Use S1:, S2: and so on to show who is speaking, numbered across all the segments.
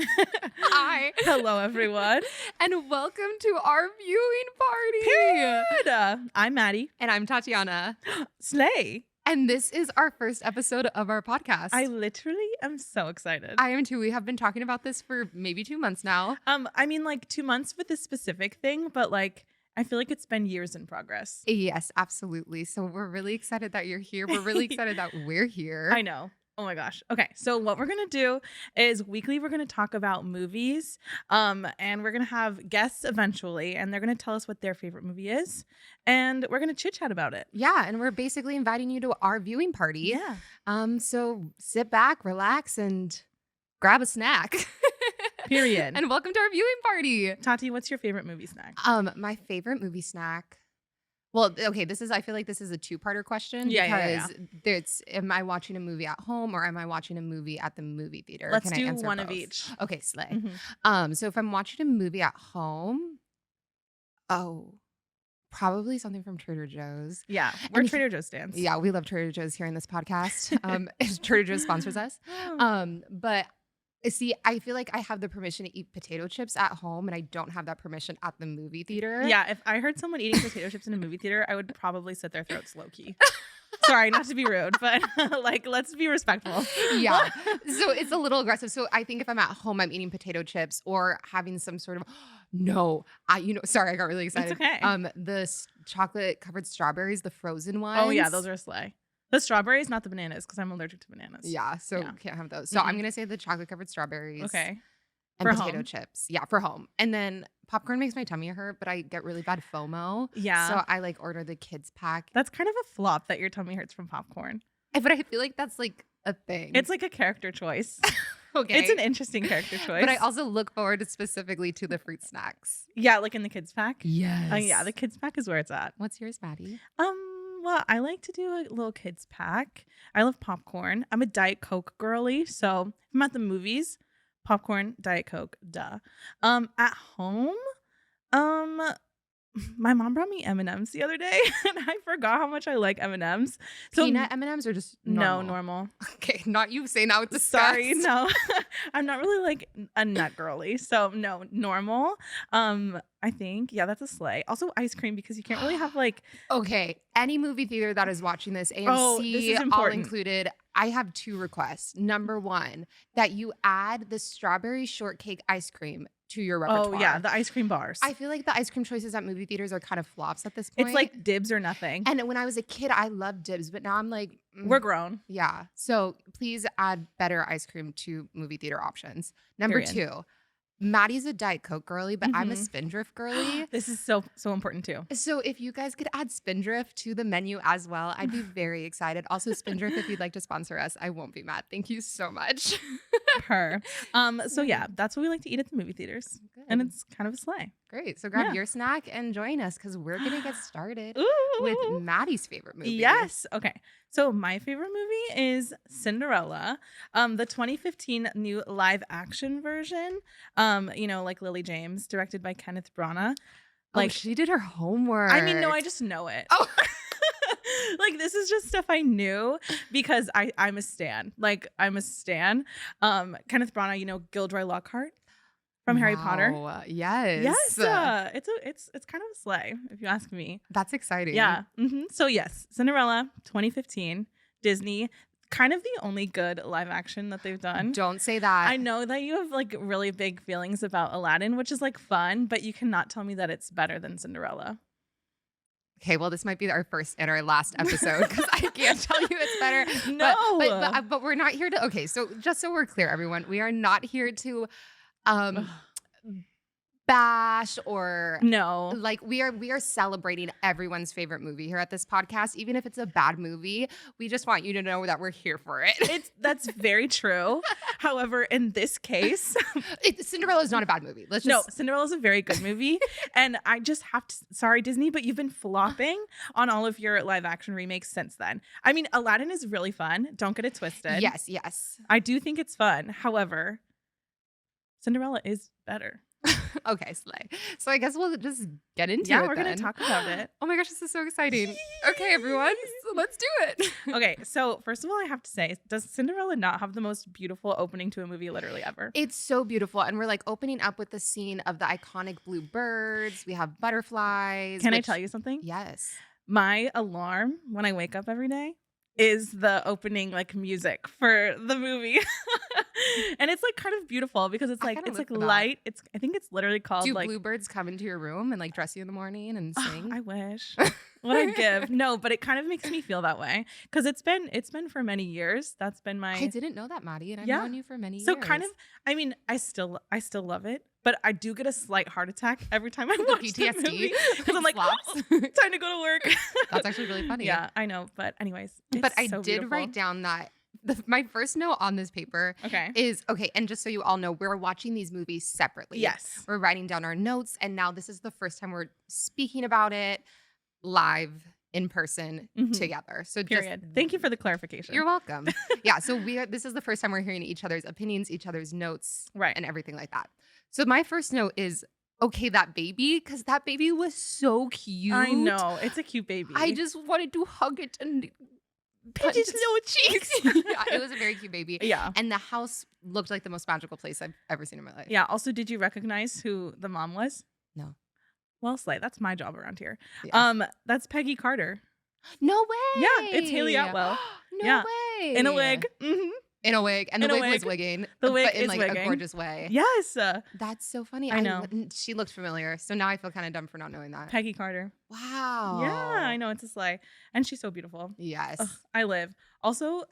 S1: Hi.
S2: Hello, everyone.
S1: And welcome to our viewing party.
S2: Period. I'm Maddy.
S1: And I'm Tatiana.
S2: Slay.
S1: And this is our first episode of our podcast.
S2: I literally am so excited.
S1: I am too. We have been talking about this for maybe 2 months now.
S2: I mean, like 2 months with this specific thing, but like I feel like it's been years in progress.
S1: Yes, absolutely. So we're really excited that you're here. We're really excited that we're here.
S2: I know. Oh my gosh. Okay. So what we're going to do is weekly, we're going to talk about movies. And we're going to have guests eventually, and they're going to tell us what their favorite movie is. And we're going to chit chat about it.
S1: Yeah. And we're basically inviting you to our viewing party.
S2: Yeah.
S1: So sit back, relax, and grab a snack.
S2: Period.
S1: And welcome to our viewing party.
S2: Tati, what's your favorite movie snack?
S1: My favorite movie snack. Well, okay, I feel like this is a two-parter question.
S2: Yeah.
S1: There's, am I watching a movie at home or am I watching a movie at the movie theater?
S2: Let's
S1: Can I
S2: do
S1: answer
S2: one
S1: both?
S2: of each.
S1: Okay, slay.
S2: Mm-hmm.
S1: So if I'm watching a movie at home, probably something from Trader Joe's.
S2: Yeah, we're Trader Joe's stands.
S1: Yeah, we love Trader Joe's here in this podcast. Trader Joe's sponsors us. But see, I feel like I have the permission to eat potato chips at home, and I don't have that permission at the movie theater.
S2: Yeah, if I heard someone eating potato chips in a movie theater, I would probably slit their throats low key. Sorry, not to be rude, but like, let's be respectful.
S1: Yeah. So it's a little aggressive. So I think if I'm at home, I'm eating potato chips or having some sort of, sorry, I got really excited.
S2: It's okay.
S1: The chocolate covered strawberries, the frozen ones.
S2: Oh yeah, those are slay. The strawberries, not the bananas, because I'm allergic to bananas.
S1: Yeah, so can't have those. So I'm going to say the chocolate covered strawberries.
S2: Okay.
S1: And
S2: For
S1: potato
S2: home.
S1: chips. Yeah, for home. And then popcorn makes my tummy hurt, but I get really bad FOMO.
S2: Yeah.
S1: So I like order the kids pack.
S2: That's kind of a flop that your tummy hurts from popcorn.
S1: But I feel like that's like a thing.
S2: It's like a character choice.
S1: okay.
S2: It's an interesting character choice.
S1: But I also look forward specifically to the fruit snacks.
S2: Yeah, like in the kids pack.
S1: Yes.
S2: Yeah, the kids pack is where it's at.
S1: What's yours, Maddy?
S2: Well, I like to do a little kids pack. I love popcorn. I'm a Diet Coke girly, so if I'm at the movies, popcorn, Diet Coke, duh. At home, my mom brought me M&Ms the other day, and I forgot how much I like M&Ms. So
S1: Peanut M&Ms or just normal?
S2: No, normal.
S1: Okay, not you saying that with disgust.
S2: Sorry, no. I'm not really like a nut girly, so no, normal. I think, yeah, that's a slay. Also ice cream, because you can't really have like...
S1: Okay, any movie theater that is watching this,
S2: this
S1: AMC,
S2: is
S1: all
S2: important.
S1: included, I have 2 requests. Number 1, that you add the strawberry shortcake ice cream to your repertoire.
S2: Oh, yeah, the ice cream bars.
S1: I feel like the ice cream choices at movie theaters are kind of flops at this point.
S2: It's like dibs or nothing.
S1: And when I was a kid, I loved dibs, but now I'm like...
S2: We're grown.
S1: Yeah. So please add better ice cream to movie theater options. Number
S2: Period.
S1: 2, Maddie's a Diet Coke girly, but I'm a
S2: Mhm.
S1: Spindrift girly.
S2: This is so important too.
S1: So if you guys could add Spindrift to the menu as well, I'd be very excited. Also, Spindrift, if you'd like to sponsor us, I won't be mad. Thank you so much.
S2: Per. So yeah, that's what we like to eat at the movie theaters.
S1: Good.
S2: And it's kind of a sleigh.
S1: Great. So grab
S2: Yeah.
S1: your snack and join us because we're going to get started
S2: Ooh.
S1: with Maddie's favorite movie.
S2: Yes. Okay. So my favorite movie is Cinderella, the 2015 new live action version. Like Lily James, directed by Kenneth Branagh.
S1: Like she did her homework.
S2: I mean, no, I just know it.
S1: Oh.
S2: Like this is just stuff I knew because I'm a stan. Like I'm a stan. Kenneth Branagh, Gilderoy Lockhart from Harry Potter.
S1: Yes.
S2: Yes. It's kind of a sleigh, if you ask me.
S1: That's exciting.
S2: Yeah. So yes, Cinderella 2015, Disney, kind of the only good live action that they've done.
S1: Don't say that.
S2: I know that you have like really big feelings about Aladdin, which is like fun, but you cannot tell me that it's better than Cinderella.
S1: Okay, well, this might be our first and our last episode because I can't tell you it's better.
S2: No.
S1: But we're not here to. Okay, so just so we're clear, everyone, we are not here to bash or
S2: No.
S1: like we are celebrating everyone's favorite movie here at this podcast, even if it's a bad movie. We just want you to know that we're here for it.
S2: That's very true. However, in this case,
S1: Cinderella is not a bad movie.
S2: Cinderella is a very good movie, and I just have to. Sorry, Disney, but you've been flopping on all of your live action remakes since then. I mean, Aladdin is really fun. Don't get it twisted.
S1: Yes.
S2: I do think it's fun. However, Cinderella is better.
S1: Okay, slay. So I guess we'll just get into
S2: Yeah,
S1: it
S2: we're gonna
S1: then.
S2: talk about it.
S1: Oh my gosh, this is so exciting. Okay, everyone, so let's do it.
S2: Okay, so first of all, I have to say, does Cinderella not have the most beautiful opening to a movie literally ever?
S1: It's so beautiful. And we're like opening up with the scene of the iconic blue birds. We have butterflies.
S2: Can I
S1: which,
S2: tell you something?
S1: Yes.
S2: My alarm when I wake up every day is the opening like music for the movie. And it's like kind of beautiful because
S1: I kinda
S2: it's
S1: look
S2: like
S1: for that.
S2: light. I think it's literally called
S1: Do
S2: like
S1: bluebirds come into your room and like dress you in the morning and sing?
S2: I wish. What I'd give. No, but it kind of makes me feel that way because it's been for many years. That's been
S1: I
S2: my
S1: didn't know that, Maddie, and I've
S2: yeah.
S1: known you for many
S2: So
S1: years.
S2: kind of I mean, I still love it, but I do get a slight heart attack every time I
S1: The
S2: watch the
S1: PTSD
S2: movie because I'm like,
S1: slaps.
S2: oh, time to go to work.
S1: That's actually really funny.
S2: Yeah, I know, but anyways,
S1: But
S2: it's
S1: I
S2: so
S1: did
S2: beautiful.
S1: write down that my first note on this paper
S2: Okay.
S1: is okay. And just so you all know, we're watching these movies separately.
S2: Yes.
S1: We're writing down our notes. And now this is the first time we're speaking about it live in person
S2: Mhm.
S1: together. So
S2: Period. Thank you for the clarification.
S1: You're welcome. Yeah. So this is the first time we're hearing each other's opinions, each other's notes,
S2: Right.
S1: and everything like that. So my first note is okay, that baby, because that baby was so cute.
S2: I know. It's a cute baby.
S1: I just wanted to hug it and
S2: pinch its little cheeks.
S1: yeah, it was a very cute baby.
S2: Yeah.
S1: And the house looked like the most magical place I've ever seen in my life.
S2: Yeah. Also, did you recognize who the mom was?
S1: No.
S2: Well, Slay, that's my job around here.
S1: Yeah.
S2: That's Peggy Carter.
S1: No way.
S2: Yeah, it's Haley Atwell.
S1: No
S2: Yeah.
S1: way.
S2: In a wig. Hmm.
S1: In a wig. And the
S2: In a
S1: wig was
S2: wig.
S1: wigging.
S2: The wig
S1: but in
S2: is
S1: like a
S2: wigging.
S1: gorgeous way.
S2: Yes.
S1: That's so funny.
S2: I know.
S1: She looked familiar. So now I feel kind of dumb for not knowing that.
S2: Peggy Carter.
S1: Wow.
S2: Yeah, I know. It's a Slay. And she's so beautiful.
S1: Yes.
S2: Ugh, I live. Also,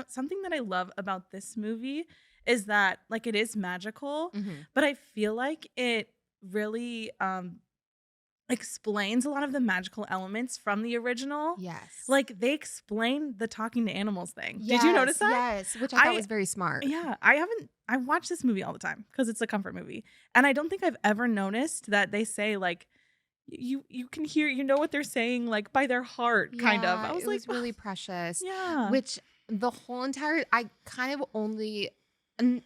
S2: something that I love about this movie is that like it is magical,
S1: Mhm.
S2: but I feel like it really explains a lot of the magical elements from the original.
S1: Yes.
S2: Like they explain the talking to animals thing. Did you notice that?
S1: Yes, which I thought was very smart.
S2: Yeah, I watch this movie all the time because it's a comfort movie. And I don't think I've ever noticed that they say like you can hear, you know what they're saying like by their heart kind of. I was
S1: it
S2: like,
S1: was really precious.
S2: yeah.
S1: Which the whole entire, I kind of only,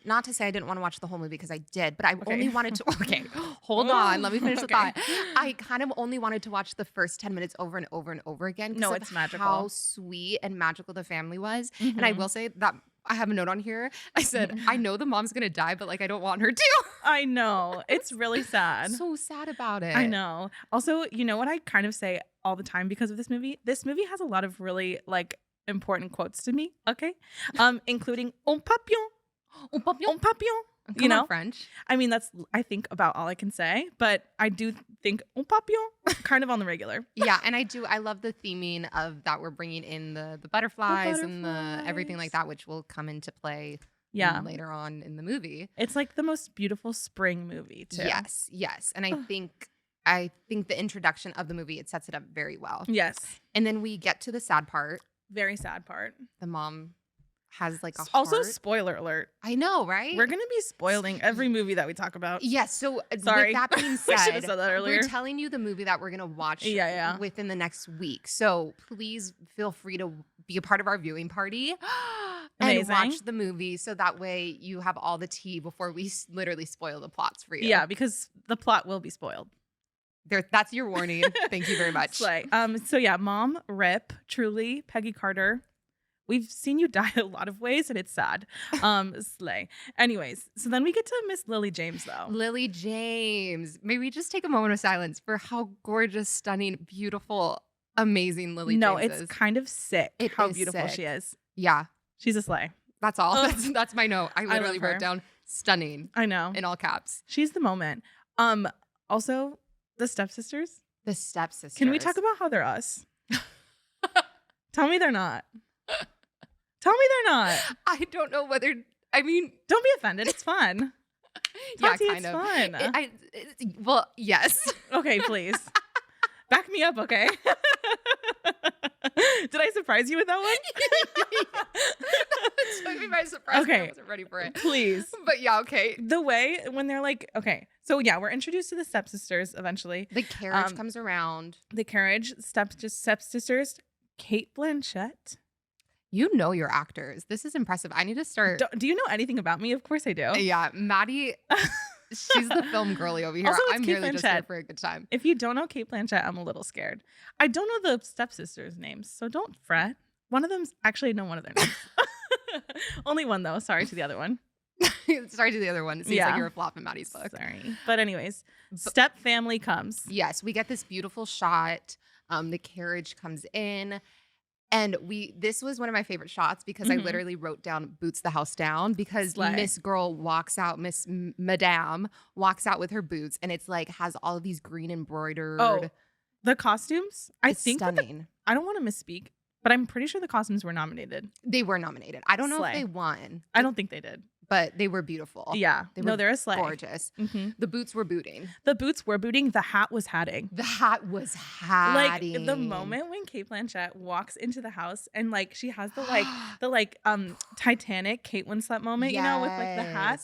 S1: not to say I didn't want to watch the whole movie because I did, but I
S2: Okay.
S1: only wanted to, okay, hold on. Let me finish the
S2: Okay.
S1: thought. I kind of only wanted to watch the first 10 minutes over and over and over again. 'Cause
S2: No,
S1: of
S2: it's magical.
S1: how sweet and magical the family was. And I
S2: Mhm.
S1: will say that I have a note on here. I said, I know the mom's going to die, but like, I don't want her to.
S2: I know. It's really sad.
S1: So sad about it.
S2: I know. Also, you know what I kind of say all the time because of this movie? This movie has a lot of really like important quotes to me, okay? Including un papillon,
S1: Un papillon.
S2: un papillon.
S1: Come
S2: You know?
S1: on, French.
S2: I mean, that's I think about all I can say, but I do think un papillon kind of on the regular.
S1: Yeah, and I love the theming of that we're bringing in the butterflies and the everything like
S2: butterflies.
S1: that, which will come into play
S2: Yeah.
S1: later on in the movie.
S2: It's like the most beautiful spring movie, too.
S1: Yes. And
S2: Ugh.
S1: I think the introduction of the movie, it sets it up very well.
S2: Yes.
S1: And then we get to the sad part.
S2: Very sad part.
S1: The mom has like a
S2: Also,
S1: heart.
S2: spoiler alert.
S1: I know, right?
S2: We're going to be spoiling every movie that we talk about.
S1: Yes. So
S2: Sorry.
S1: with that being
S2: I should have
S1: said,
S2: said that earlier.
S1: we're telling you the movie that we're gonna watch
S2: Yeah.
S1: within the next week. So please feel free to be a part of our viewing party and
S2: Amazing.
S1: watch the movie. So that way you have all the tea before we literally spoil the plots for you.
S2: Yeah, because the plot will be spoiled.
S1: That's your warning. Thank you very much.
S2: Slay. So yeah, mom, rip, truly, Peggy Carter. We've seen you die a lot of ways, and it's sad. Slay. Anyways, so then we get to Miss Lily James, though.
S1: Lily James. May we just take a moment of silence for how gorgeous, stunning, beautiful, amazing Lily
S2: No,
S1: James
S2: it's
S1: is.
S2: kind of sick
S1: It
S2: how
S1: is
S2: beautiful
S1: sick.
S2: she is.
S1: Yeah,
S2: She's a slay.
S1: that's all.
S2: Ugh.
S1: That's my note. I literally
S2: love her.
S1: wrote down stunning
S2: I know.
S1: in all caps.
S2: She's the moment. Also, the stepsisters.
S1: The stepsisters.
S2: Can we talk about how they're us? Tell me they're not. Tell me they're not.
S1: I don't know whether. I mean,
S2: Don't be offended. It's fun.
S1: yeah,
S2: Tati,
S1: kind
S2: it's
S1: of.
S2: fun.
S1: Well, yes.
S2: Okay, please. Back me up, okay? Did I surprise you with that one?
S1: It took me by surprise.
S2: Okay.
S1: I wasn't ready for it.
S2: Please.
S1: But yeah, okay.
S2: The way when they're like, okay, so yeah, we're introduced to the stepsisters eventually.
S1: The carriage
S2: Um,
S1: comes around.
S2: The carriage, stepsisters, Kate Blanchett.
S1: You know your actors. This is impressive. I need to start.
S2: Do you know anything about me? Of course I do.
S1: Yeah, Maddie. She's the film girly over here.
S2: Also, it's
S1: I'm
S2: Kate
S1: merely just here
S2: Blanchett.
S1: for a good time.
S2: If you don't know Kate Blanchett, I'm a little scared. I don't know the stepsisters' names, so don't fret. One of them's actually, I know one of their names. Only one though. Sorry to the other one.
S1: Sorry to the other one. It seems like you're a flop in Maddie's book.
S2: Sorry. But anyways, step family comes.
S1: Yes, we get this beautiful shot. The carriage comes in. And this was one of my favorite shots because I literally wrote down boots the house down because
S2: Slay.
S1: Miss Girl walks out, Madame walks out with her boots and it's like has all of these green embroidered.
S2: Oh, the costumes? I
S1: It's
S2: think
S1: stunning.
S2: I don't want to misspeak, but I'm pretty sure the costumes were nominated.
S1: They were nominated. I don't know
S2: Slay.
S1: if they won.
S2: I don't think they did.
S1: But they were beautiful.
S2: Yeah. They're a slay.
S1: Gorgeous. The boots were booting.
S2: The boots were booting. The hat was hatting.
S1: The hat was hatting.
S2: Like the moment when Kate Blanchett walks into the house and like she has the Titanic Kate Winslet moment, you know, with like the hat.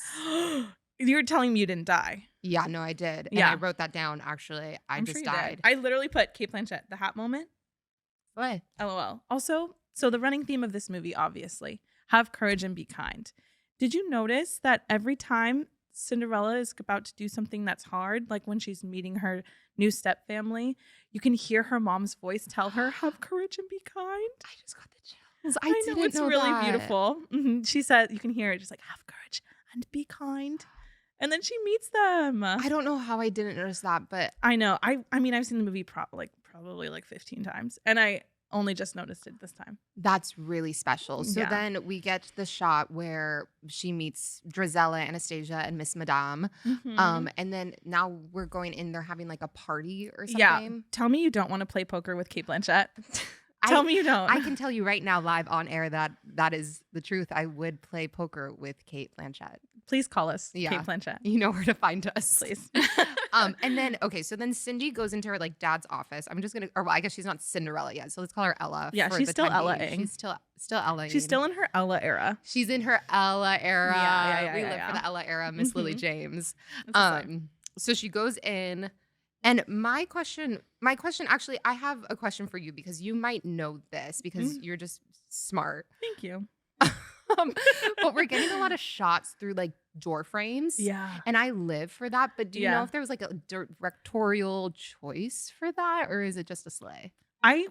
S2: You're telling me you didn't die.
S1: Yeah, no, I did. And
S2: Yeah.
S1: I wrote that down actually. I'm just
S2: sure you
S1: died.
S2: did. I literally put Kate Blanchett, the hat moment.
S1: What?
S2: LOL. Also, so the running theme of this movie, obviously, have courage and be kind. Did you notice that every time Cinderella is about to do something that's hard, like when she's meeting her new step family, you can hear her mom's voice tell her, have courage and be kind?
S1: I just got the chills.
S2: I know,
S1: didn't
S2: it's
S1: know
S2: really
S1: that.
S2: beautiful. She said, you can hear it just like, have courage and be kind. And then she meets them.
S1: I don't know how I didn't notice that, but
S2: I know. I mean, I've seen the movie probably 15 times, and I only just noticed it this time.
S1: that's really special. So
S2: Yeah.
S1: then we get the shot where she meets Drizella, Anastasia, and Miss Madame. And then now we're going in, they're having like a party or something.
S2: Yeah. Tell me you don't want to play poker with Kate Blanchett. Tell me you don't.
S1: I can tell you right now, live on air, that is the truth. I would play poker with Kate Blanchett.
S2: Please call us,
S1: Yeah.
S2: Kate Blanchett.
S1: You know where to find us.
S2: Please.
S1: And then, okay, so then Cindy goes into her like dad's office. I'm just gonna, or well, I guess she's not Cinderella yet, so let's call her Ella.
S2: Yeah,
S1: for
S2: she's
S1: the
S2: still
S1: time being.
S2: Ella-ing.
S1: She's still Ella.
S2: She's still in her Ella era.
S1: She's in her Ella era.
S2: Yeah,
S1: we live
S2: yeah.
S1: for the Ella era, Miss Lily James.
S2: That's a slay.
S1: So she goes in, and my question, actually, I have a question for you because you might know this because you're just smart.
S2: Thank you.
S1: But we're getting a lot of shots through like door frames.
S2: Yeah.
S1: And I live for that. But do you know
S2: Yeah.
S1: if there was like a directorial choice for that, or is it just a sleigh?
S2: I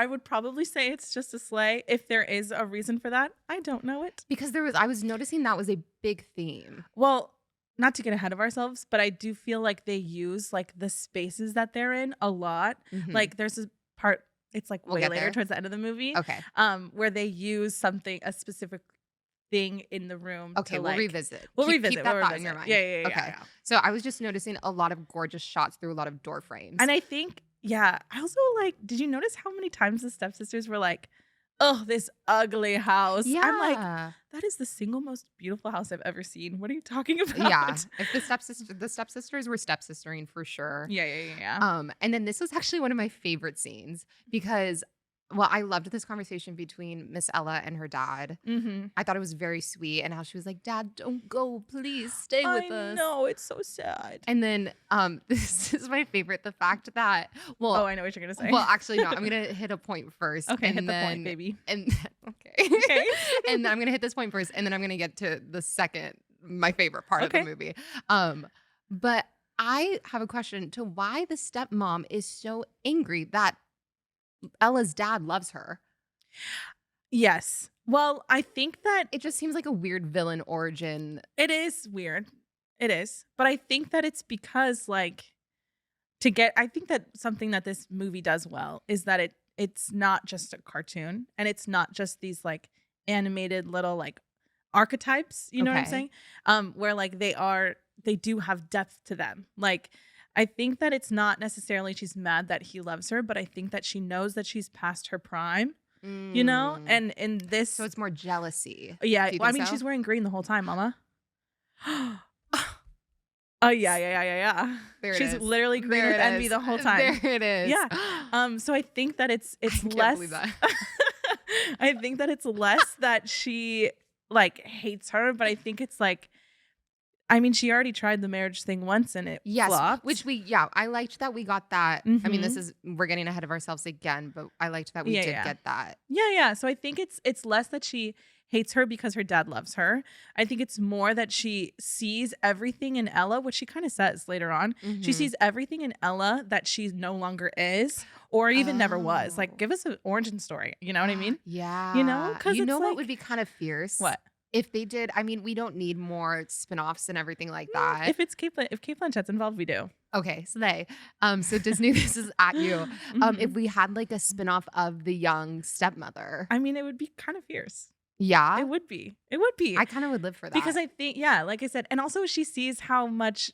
S2: would probably say it's just a sleigh. If there is a reason for that, I don't know it.
S1: Because I was noticing that was a big theme.
S2: Well, not to get ahead of ourselves, but I do feel like they use like the spaces that they're in a lot. Like there's a part, it's like
S1: We'll
S2: way
S1: get
S2: later
S1: there.
S2: towards the end of the movie.
S1: Okay.
S2: Where they use a specific thing in the room.
S1: Okay,
S2: to,
S1: we'll
S2: like,
S1: revisit.
S2: We'll
S1: keep,
S2: revisit.
S1: Keep that
S2: we'll
S1: thought in
S2: revisit.
S1: your mind.
S2: Yeah.
S1: Okay.
S2: Yeah.
S1: So I was just noticing a lot of gorgeous shots through a lot of door frames.
S2: And I think, I also like, did you notice how many times the stepsisters were like, oh, this ugly house?
S1: yeah.
S2: I'm like, that is the single most beautiful house I've ever seen. What are you talking about?
S1: Yeah. If the stepsisters were stepsistering for sure.
S2: Yeah.
S1: And then this was actually one of my favorite scenes because, well, I loved this conversation between Miss Ella and her dad. I thought it was very sweet, and how she was like, "Dad, don't go, please stay with us."
S2: No, it's so sad.
S1: And then, this is my favorite: the fact that, well,
S2: Oh, I know what you're gonna say.
S1: well, actually, no, I'm gonna hit a point first.
S2: Okay,
S1: and
S2: hit the
S1: then,
S2: point, baby.
S1: And okay,
S2: Okay.
S1: and then I'm gonna hit this point first, and then I'm gonna get to the second, my favorite part of the movie. But I have a question to why the stepmom is so angry that Ella's dad loves her.
S2: Yes. Well, I think that
S1: It just seems like a weird villain origin.
S2: it is weird. It is. But I think that it's because like I think that something that this movie does well is that it's not just a cartoon, and it's not just these like animated little like archetypes, you know what I'm
S1: Okay.
S2: saying? Where like they do have depth to them. Like I think that it's not necessarily she's mad that he loves her, but I think that she knows that she's past her prime, you know?
S1: Mm.
S2: And in this
S1: So it's more jealousy.
S2: yeah,
S1: Do you
S2: well, I
S1: think
S2: mean
S1: so?
S2: she's wearing green the whole time, mama. Oh yeah.
S1: There it
S2: She's
S1: is.
S2: literally green
S1: There
S2: with
S1: it
S2: envy
S1: is.
S2: the whole time.
S1: There it is.
S2: Yeah. So I think that it's
S1: I can't
S2: less
S1: believe that.
S2: I think that it's less that she like hates her, but I think it's like I mean, she already tried the marriage thing once and it
S1: Yes,
S2: flopped.
S1: which I liked that we got that. I mean, we're getting ahead of ourselves again, but I liked that we did
S2: Yeah.
S1: get that.
S2: Yeah. So I think it's less that she hates her because her dad loves her. I think it's more that she sees everything in Ella, which she kind of says later on. She sees everything in Ella that she no longer is or even never was. Like, give us an origin story. You know what I mean?
S1: Yeah.
S2: You know? Because
S1: You
S2: it's
S1: know what
S2: like,
S1: would be kind of fierce?
S2: what?
S1: If they did, I mean, we don't need more spin-offs and everything like that.
S2: If it's Kate Blanchett's involved, we do.
S1: Okay, so Disney, this is at you. If
S2: Mhm.
S1: we had like a spin-off of the young stepmother.
S2: I mean, it would be kind of fierce.
S1: Yeah.
S2: It would be. It would be.
S1: I kind of would live for that.
S2: Because I think, yeah, like I said, and also she sees how much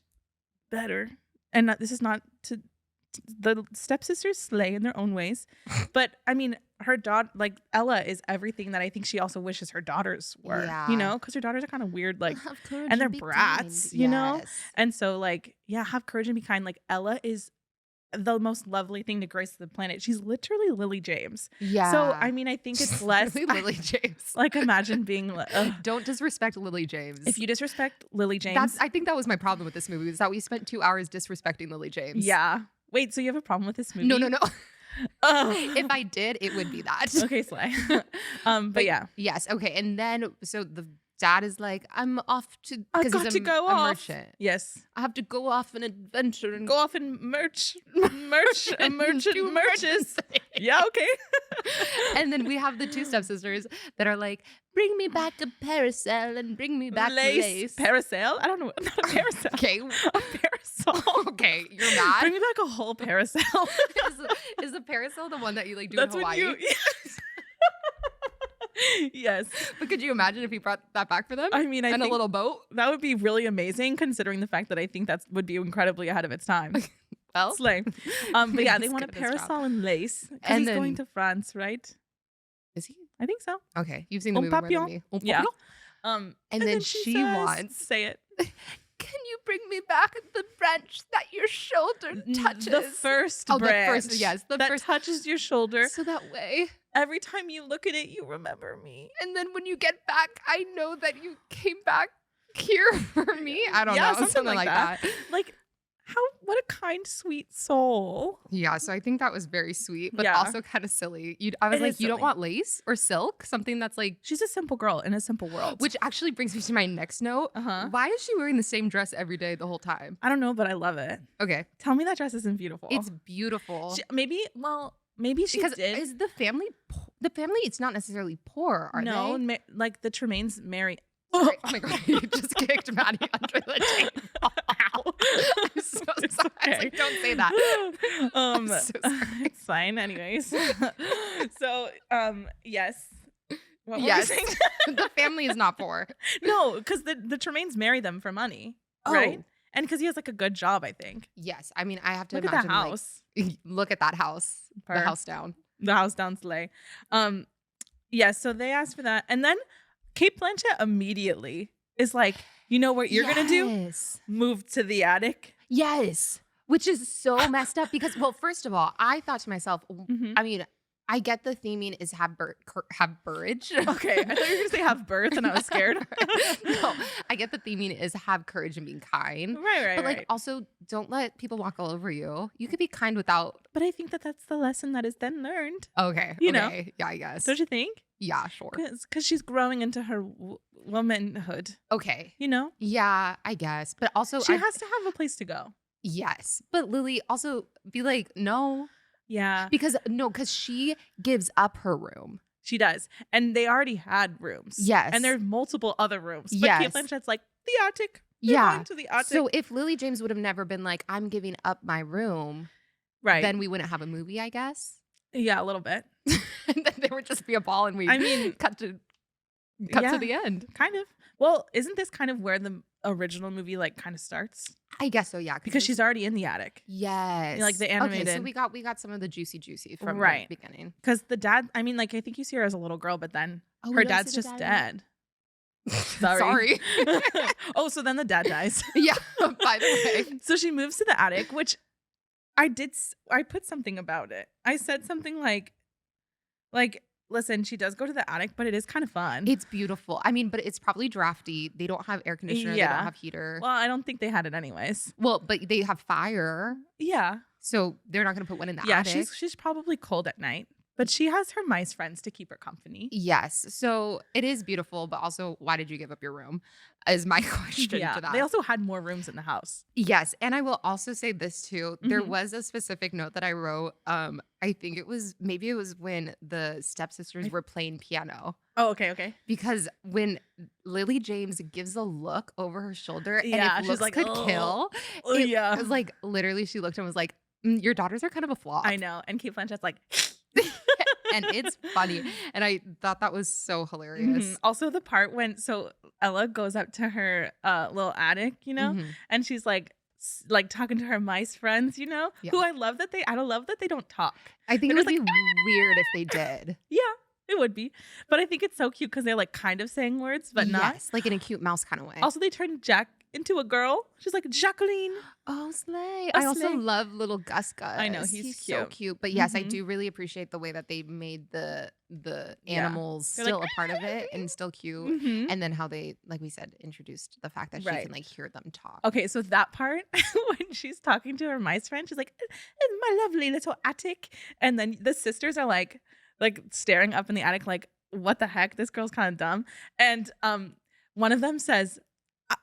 S2: better, and this is not to the stepsisters slay in their own ways, but I mean, her daughter, like Ella, is everything that I think she also wishes her daughters were.
S1: Yeah.
S2: You know, because her daughters are kind of weird, like,
S1: Have courage
S2: and they're
S1: be
S2: brats,
S1: kind.
S2: you know?
S1: Yes.
S2: And so, like, yeah, have courage and be kind. Like, Ella is the most lovely thing to grace the planet. She's literally Lily James.
S1: Yeah.
S2: So, I mean, I think it's less
S1: Lily James.
S2: like, imagine being
S1: Don't disrespect Lily James.
S2: if you disrespect Lily James.
S1: I think that was my problem with this movie, is that we spent 2 hours disrespecting Lily James.
S2: Yeah. Wait, so you have a problem with this movie?
S1: No.
S2: Oh.
S1: If I did, it would be that.
S2: Okay, Slay. But yeah.
S1: Yes. Okay. And then, so the dad is like, I'm off to,
S2: I
S1: because
S2: got
S1: he's
S2: to
S1: a,
S2: go
S1: a
S2: off.
S1: merchant.
S2: Yes.
S1: I have to go off an adventure and
S2: Go off and merch,
S1: do
S2: merches.
S1: merchants.
S2: Yeah, okay.
S1: And then we have the two stepsisters that are like, bring me back a parasol and bring me back lace.
S2: Parasail? I don't know. Not a parasail.
S1: Okay.
S2: A parasol.
S1: Okay. You're mad.
S2: Bring me back a whole parasol.
S1: is the parasol the one that you like do
S2: That's
S1: in Hawaii?
S2: when you. Yes.
S1: But could you imagine if he brought that back for them?
S2: I mean, I
S1: and
S2: think
S1: a little boat?
S2: that would be really amazing, considering the fact that I think that would be incredibly ahead of its time.
S1: Well,
S2: Slay. But yeah, they
S1: he's
S2: want a
S1: good at his job.
S2: parasol and lace. Because
S1: And
S2: he's
S1: then-
S2: going to France, right?
S1: is he?
S2: I think so.
S1: Okay. You've seen the
S2: Un
S1: movie more than
S2: papillon.
S1: me. Un
S2: Yeah.
S1: papillon. And then she
S2: says-
S1: wants,
S2: say it.
S1: can you bring me back the branch that your shoulder touches?
S2: The first
S1: Oh,
S2: branch.
S1: the first, yes, the
S2: that
S1: first.
S2: touches your shoulder.
S1: So that way.
S2: Every time you look at it, you remember me.
S1: And then when you get back, I know that you came back here for me. I don't
S2: Yeah,
S1: know.
S2: something like
S1: that.
S2: Like, what a kind, sweet soul.
S1: Yeah, so I think that was very sweet, but
S2: Yeah.
S1: also kind of silly. I was
S2: It
S1: like,
S2: is
S1: you don't
S2: silly.
S1: want lace or silk? Something that's like,
S2: She's a simple girl in a simple world.
S1: which actually brings me to my next note.
S2: Uh-huh.
S1: Why is she wearing the same dress every day the whole time?
S2: I don't know, but I love it.
S1: Okay.
S2: Tell me that dress isn't beautiful.
S1: It's beautiful.
S2: Maybe she
S1: Because
S2: did.
S1: is the family, it's not necessarily poor, are
S2: no,
S1: they?
S2: like the Tremaines marry.
S1: Sorry. Oh my God, you just kicked Maddie under the table.
S2: Ow.
S1: I'm so sorry. I was
S2: okay.
S1: like, don't say that. I'm so sorry.
S2: It's fine, anyways. So, yes. What were we
S1: Yes.
S2: saying?
S1: The family is not poor.
S2: No, because the Tremaines marry them for money, right? And because he has like a good job, I think.
S1: Yes. I mean, I have to
S2: Look
S1: imagine.
S2: at the house.
S1: Like, look at that house.
S2: Purr.
S1: The house down.
S2: The house down Slay. Yeah, so they asked for that. And then Kate Blanchett immediately is like, you know what you're gonna do?
S1: Yes.
S2: Move to the attic.
S1: Yes. Which is so messed up because, well, first of all, I thought to myself,
S2: Mhm.
S1: I mean, I get the theming is have courage.
S2: Okay, I thought you were gonna say have birth, and I was scared.
S1: No, I get the theming is have courage and being kind.
S2: Right,
S1: But like
S2: right.
S1: also don't let people walk all over you. You could be kind without.
S2: But I think that that's the lesson that is then learned.
S1: Okay.
S2: You know.
S1: Okay. Yeah, I guess.
S2: Don't you think?
S1: Yeah, sure.
S2: Because she's growing into her womanhood.
S1: Okay.
S2: You know,
S1: Yeah, I guess. But also
S2: she has to have a place to go.
S1: yes. But Lily also be like, no.
S2: Yeah,
S1: Because she gives up her room.
S2: she does, and they already had rooms.
S1: Yes.
S2: and there's multiple other rooms. But
S1: Yes.
S2: Kate Blanchett's like the attic. We're
S1: Yeah.
S2: going to the attic.
S1: So if Lily James would have never been like, I'm giving up my room,
S2: right,
S1: then we wouldn't have a movie, I guess.
S2: yeah, a little bit.
S1: And then there would just be a ball and we
S2: I mean,
S1: cut to
S2: yeah.
S1: the end.
S2: Kind of. Well, isn't this kind of where the original movie like kind of starts?
S1: I guess so, yeah.
S2: Because she's already in the attic.
S1: yes.
S2: like the
S1: Okay,
S2: animated.
S1: so we got some of the juicy from
S2: Right.
S1: the beginning.
S2: Because the dad, I mean, like I think you see her as a little girl, but then
S1: Oh, we
S2: her
S1: don't
S2: dad's
S1: see the
S2: just
S1: dad
S2: dead. Sorry.
S1: Sorry.
S2: Oh, so then the dad dies.
S1: Yeah, by the way.
S2: So she moves to the attic, which I put something about it. I said something like, listen, she does go to the attic, but it is kind of fun.
S1: It's beautiful. I mean, but it's probably drafty. They don't have air conditioner. They
S2: Yeah.
S1: don't have heater.
S2: Well, I don't think they had it anyways.
S1: Well, but they have fire.
S2: Yeah.
S1: So they're not going to put one in the
S2: Yeah,
S1: attic.
S2: she's probably cold at night. But she has her mice friends to keep her company.
S1: Yes. So it is beautiful, but also, why did you give up your room? Is my question
S2: Yeah.
S1: to that.
S2: They also had more rooms in the house.
S1: Yes. And I will also say this too. There
S2: Mhm.
S1: was a specific note that I wrote. I think it was when the stepsisters were playing piano.
S2: Oh, okay.
S1: Because when Lily James gives a look over her shoulder, and
S2: Yeah,
S1: if
S2: she's
S1: looks
S2: like,
S1: could
S2: "Oh."
S1: kill,
S2: Oh,
S1: it
S2: yeah.
S1: was like literally she looked and was like, your daughters are kind of a flop.
S2: I know. And Kate Blanchett's like,
S1: And it's funny. And I thought that was so hilarious.
S2: Also, the part when Ella goes up to her little attic,
S1: Mhm.
S2: and she's like talking to her mice friends,
S1: Yeah.
S2: who I love that they don't talk.
S1: I think it
S2: They're
S1: would
S2: just
S1: be weird if they did.
S2: Yeah, it would be. But I think it's so cute because they're like kind of saying words, but not.
S1: Yes, like in a cute mouse kind of way.
S2: Also, they turned Jack into a girl. She's like, Jacqueline.
S1: Oh, slay.
S2: A
S1: I also
S2: slay.
S1: love little Gus.
S2: I know, he's
S1: so
S2: cute.
S1: cute. But yes, I
S2: Mhm.
S1: do really appreciate the way that they made the
S2: Yeah.
S1: animals
S2: They're
S1: still
S2: like,
S1: a part of it and still cute.
S2: Mhm.
S1: And then how they, like we said, introduced the fact that she
S2: Right.
S1: can like hear them talk.
S2: Okay, so that part when she's talking to her mice friend, she's like, my lovely little attic. And then the sisters are like staring up in the attic, like, what the heck? This girl's kind of dumb. And one of them says,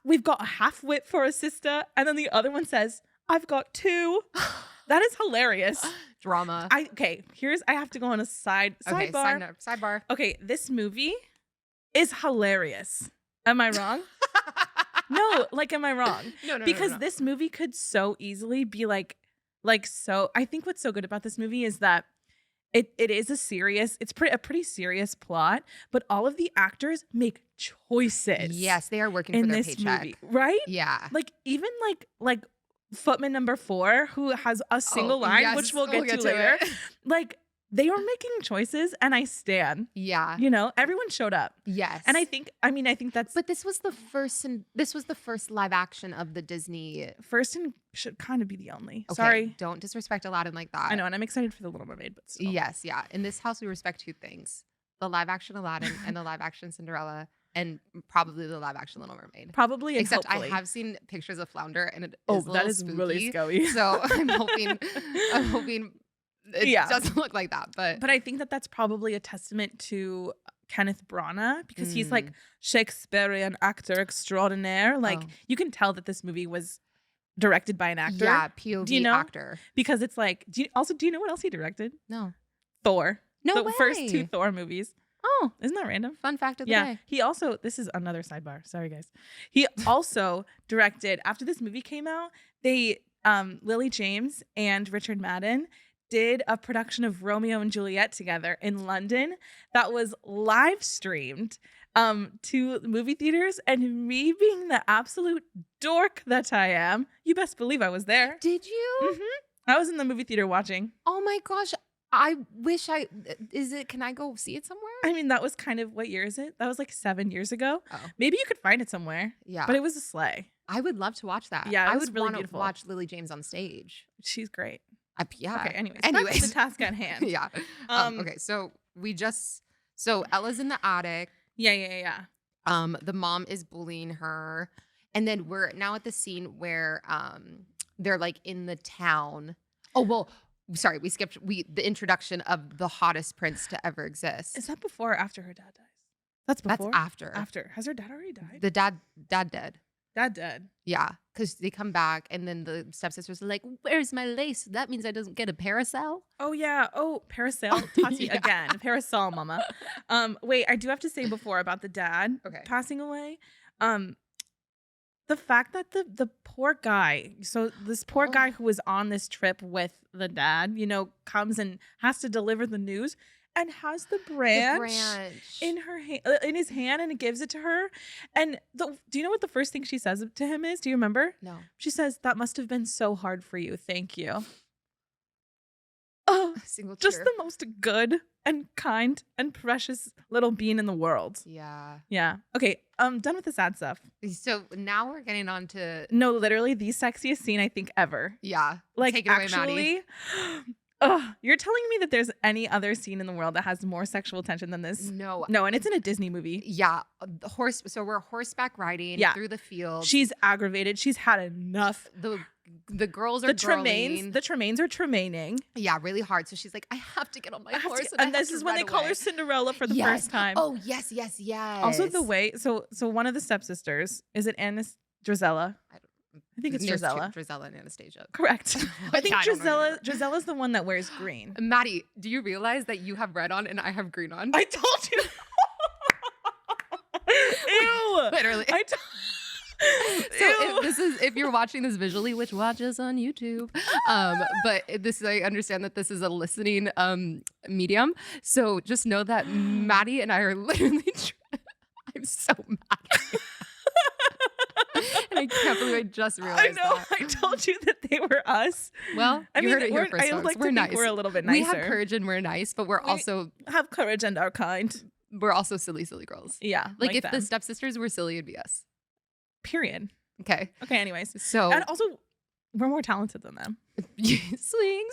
S2: we've got a half wit for a sister. And then the other one says, I've got two. That is hilarious.
S1: Drama.
S2: I have to go on a
S1: Okay,
S2: sidebar.
S1: sidebar.
S2: Okay, this movie is hilarious. Am I wrong? No, am I wrong?
S1: No,
S2: Because
S1: no.
S2: this movie could so easily be so. I think what's so good about this movie is that it is a pretty serious plot, but all of the actors make choices.
S1: Yes, they are working
S2: in
S1: for their
S2: this
S1: paycheck.
S2: movie, right?
S1: Yeah.
S2: Even Footman number 4, who has a single line,
S1: yes,
S2: which we'll get to later.
S1: it.
S2: They are making choices, and I stan.
S1: Yeah.
S2: Everyone showed up.
S1: Yes.
S2: And I think that's
S1: But this was the first live action of the Disney.
S2: first and should kind of be the only.
S1: Okay,
S2: Sorry.
S1: don't disrespect Aladdin like that.
S2: I know, and I'm excited for The Little Mermaid, but still.
S1: Yes, yeah. In this house, we respect two things: the live action Aladdin and the live action Cinderella, and probably the live action Little Mermaid.
S2: Probably, and
S1: Except
S2: hopefully.
S1: I have seen pictures of Flounder, and it
S2: Oh,
S1: is a
S2: that
S1: little
S2: is really
S1: spooky.
S2: scary.
S1: So I'm hoping it doesn't look like that. But
S2: I think that's probably a testament to Kenneth Branagh, because he's
S1: Mm.
S2: Shakespearean actor extraordinaire.
S1: Oh.
S2: You can tell that this movie was directed by an actor.
S1: yeah, POV
S2: Do you know?
S1: actor.
S2: Because it's do you know what else he directed?
S1: No,
S2: Thor.
S1: no
S2: the
S1: way.
S2: first 2 Thor movies.
S1: Oh,
S2: Isn't that random?
S1: fun fact of the
S2: Yeah.
S1: day.
S2: He also, this is another sidebar. Sorry, guys. He also directed, after this movie came out, Lily James and Richard Madden did a production of Romeo and Juliet together in London that was live streamed to movie theaters. And me being the absolute dork that I am, you best believe I was there.
S1: Did you?
S2: I was in the movie theater watching.
S1: Oh my gosh. I wish can I go see it somewhere?
S2: I mean, that was kind of, what year is it? That was 7 years ago.
S1: Oh.
S2: Maybe you could find it somewhere.
S1: Yeah.
S2: But it was a sleigh.
S1: I would love to watch that.
S2: Yeah, it
S1: I
S2: was
S1: would
S2: really
S1: want to
S2: beautiful.
S1: watch Lily James on stage.
S2: She's great.
S1: Yeah.
S2: Okay, anyways. Back to the task at hand.
S1: Yeah. Okay, so Ella's in the attic.
S2: Yeah.
S1: The mom is bullying her. And then we're now at the scene where they're in the town. Oh, well, sorry, we skipped the introduction of the hottest prince to ever exist.
S2: Is that before or after her dad dies? That's before?
S1: That's after.
S2: After. Has her dad already died?
S1: The dad dead.
S2: Dad dead.
S1: Yeah, because they come back and then the stepsisters are like, "Where's my lace? That means I doesn't get a parasol."
S2: Oh, yeah. Oh, parasol. Tati
S1: Yeah.
S2: again. Parasol, mama. Wait, I do have to say before about the dad passing away. The fact that the poor guy, so this poor guy who was on this trip with the dad, comes and has to deliver the news and has the branch. In his hand, and gives it to her. And do you know what the first thing she says to him is? Do you remember?
S1: No.
S2: She says, "That must have been so hard for you. Thank you."
S1: Single
S2: Just
S1: tear.
S2: the most good and kind and precious little bean in the world.
S1: Yeah.
S2: Yeah. Okay. Done with the sad stuff.
S1: So now we're getting on to
S2: No, literally the sexiest scene I think ever.
S1: yeah. Take it away, Maddie.
S2: You're telling me that there's any other scene in the world that has more sexual tension than this?
S1: No.
S2: No, and it's in a Disney movie.
S1: Yeah. So we're horseback riding through the field.
S2: She's aggravated. She's had enough.
S1: The the girls are
S2: the
S1: growing.
S2: Tremaines are Tremaining.
S1: Yeah, really hard. So she's like, I have to get on my horse.
S2: And this is when they call her Cinderella for the first time.
S1: Oh, yes, yes, yes.
S2: Also the way, so one of the stepsisters, is it Drizella? I think it's Drizella.
S1: Drizella and Anastasia.
S2: Correct. I think
S1: Yeah,
S2: Drizella's the one that wears green.
S1: Maddie, do you realize that you have red on and I have green on?
S2: I told you. Ew.
S1: Literally. So if you're watching this visually, which watches on YouTube, but I understand that this is a listening medium. So just know that Maddie and I are literally. I'm so mad. And I can't believe I just realized
S2: I know.
S1: that.
S2: I told you that they were us.
S1: Well, you heard it here first.
S2: I would like
S1: we're
S2: to
S1: nice.
S2: think we're a little bit nicer.
S1: We have courage and we're nice, but we also
S2: have courage and our kind.
S1: We're also silly girls.
S2: Yeah.
S1: Like if the stepsisters were silly, it'd be us.
S2: Period.
S1: Okay.
S2: Anyways.
S1: So
S2: and also we're more talented than them.
S1: swing.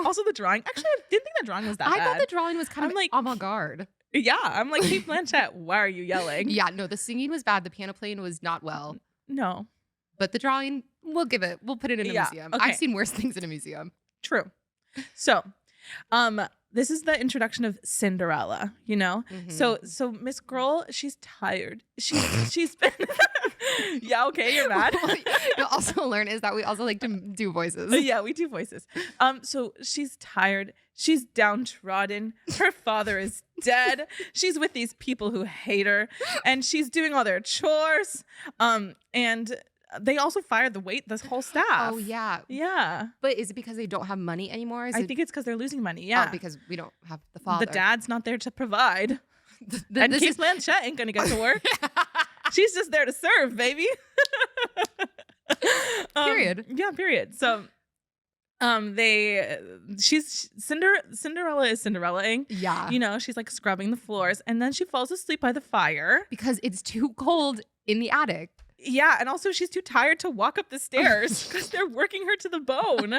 S2: Also the drawing. Actually, I didn't think the drawing was that bad.
S1: I thought the drawing was kind of like avant-garde.
S2: Yeah. I'm like, Kate Blanchett, why are you yelling?
S1: Yeah, no, the singing was bad. The piano playing was not well.
S2: No.
S1: But the drawing, we'll put it in a museum.
S2: Okay.
S1: I've seen worse things in a museum.
S2: True. So, this is the introduction of Cinderella, you know?
S1: Mm-hmm.
S2: So Miss Girl, she's tired. She's been yeah, okay, you're mad.
S1: You'll also learn is that we also like to do voices.
S2: Yeah, we do voices. So she's tired. She's downtrodden. Her father is dead. She's with these people who hate her, and she's doing all their chores. And they also fired this whole staff.
S1: Oh yeah.
S2: Yeah.
S1: But is it because they don't have money anymore?
S2: I think it's because they're losing money. Yeah.
S1: Oh, because we don't have the father.
S2: The dad's not there to provide. And Kate Blanchett ain't gonna get to work. She's just there to serve, baby.
S1: Period.
S2: Yeah, period. So Cinderella is Cinderella-ing.
S1: Yeah.
S2: You know, she's like scrubbing the floors, and then she falls asleep by the fire.
S1: Because it's too cold in the attic.
S2: Yeah, and also she's too tired to walk up the stairs because they're working her to the bone.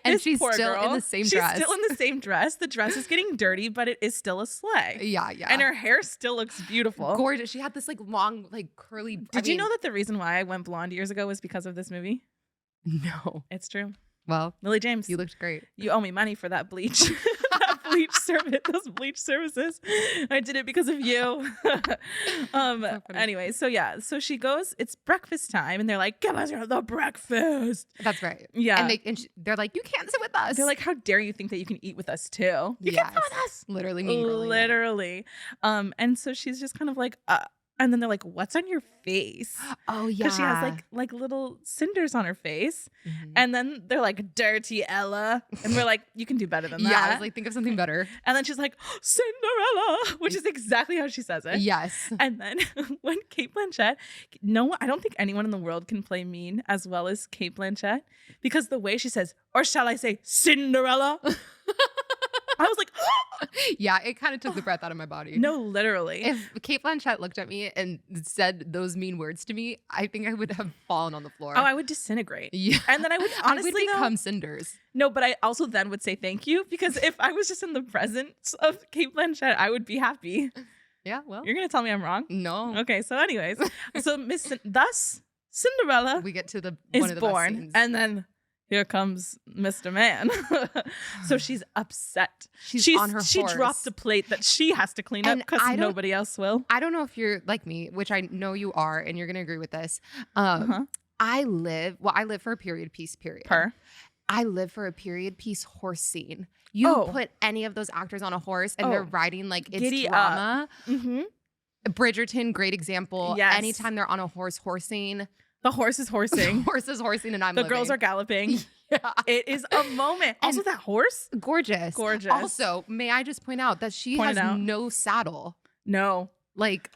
S1: And she's still in the same dress.
S2: She's still in the same dress. The dress is getting dirty, but it is still a sleigh.
S1: Yeah.
S2: And her hair still looks beautiful.
S1: Gorgeous. She had this like long, like curly.
S2: Did you know that the reason why I went blonde years ago was because of this movie?
S1: No.
S2: It's true.
S1: Well,
S2: Lily James,
S1: you looked great.
S2: You owe me money for that bleach. Those bleach services. I did it because of you. Anyway, so she goes, it's breakfast time, and they're like, give us the breakfast.
S1: That's right.
S2: Yeah.
S1: And they're like, you can't sit with us.
S2: They're like, how dare you think that you can eat with us too? You can't sit with us.
S1: Literally mean girling.
S2: Literally. And so she's just kind of like, and then they're like, what's on your face?
S1: Oh, yeah.
S2: Because she has like little cinders on her face. Mm-hmm. And then they're like, dirty Ella. And we're like, you can do better than that.
S1: Yeah, I was like, think of something better.
S2: And then she's like, Cinderella, which is exactly how she says it.
S1: Yes.
S2: And then when Kate Blanchett, I don't think anyone in the world can play mean as well as Kate Blanchett, because the way she says, or shall I say, Cinderella? I was like,
S1: yeah, it kind of took the breath out of my body.
S2: No, literally.
S1: If Kate Blanchett looked at me and said those mean words to me, I think I would have fallen on the floor.
S2: Oh, I would disintegrate.
S1: Yeah.
S2: And then I would honestly
S1: become cinders.
S2: No, but I also then would say thank you, because if I was just in the presence of Kate Blanchett, I would be happy.
S1: Yeah, well.
S2: You're going to tell me I'm wrong?
S1: No.
S2: Okay, so anyways. Thus, Cinderella
S1: we get to
S2: one of the born, best scenes. And then here comes Mr. Man. So she's upset. She's on her horse. She dropped a plate that she has to clean up because nobody else will.
S1: I don't know if you're like me, which I know you are, and you're going to agree with this. I live for a period piece, period. I live for a period piece horse scene. You put any of those actors on a horse and they're riding like it's
S2: Giddy
S1: drama. Mm-hmm. Bridgerton, great example.
S2: Yes.
S1: Anytime they're on a horse horsing.
S2: The horse is horsing.
S1: The horse is horsing and I'm
S2: The
S1: living.
S2: girls are galloping. Yeah. It is a moment. Also, that horse?
S1: Gorgeous. Also, may I just point out that she has no saddle.
S2: No.
S1: Like,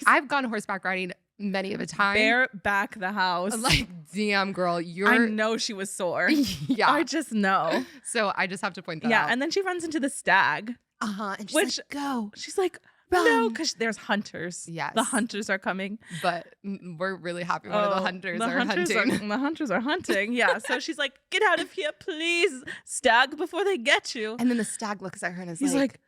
S1: I've gone horseback riding many of a time.
S2: Bareback the house.
S1: Like, damn, girl,
S2: I know she was sore.
S1: Yeah.
S2: I just know.
S1: So I just have to point that out.
S2: Yeah, and then she runs into the stag.
S1: And she's like, go.
S2: She's like, no, because there's hunters.
S1: Yes.
S2: The hunters are coming.
S1: But we're really happy one of the hunters are hunting.
S2: The hunters are hunting. Yeah. So she's like, get out of here, please, stag, before they get you.
S1: And then the stag looks at her and
S2: he's like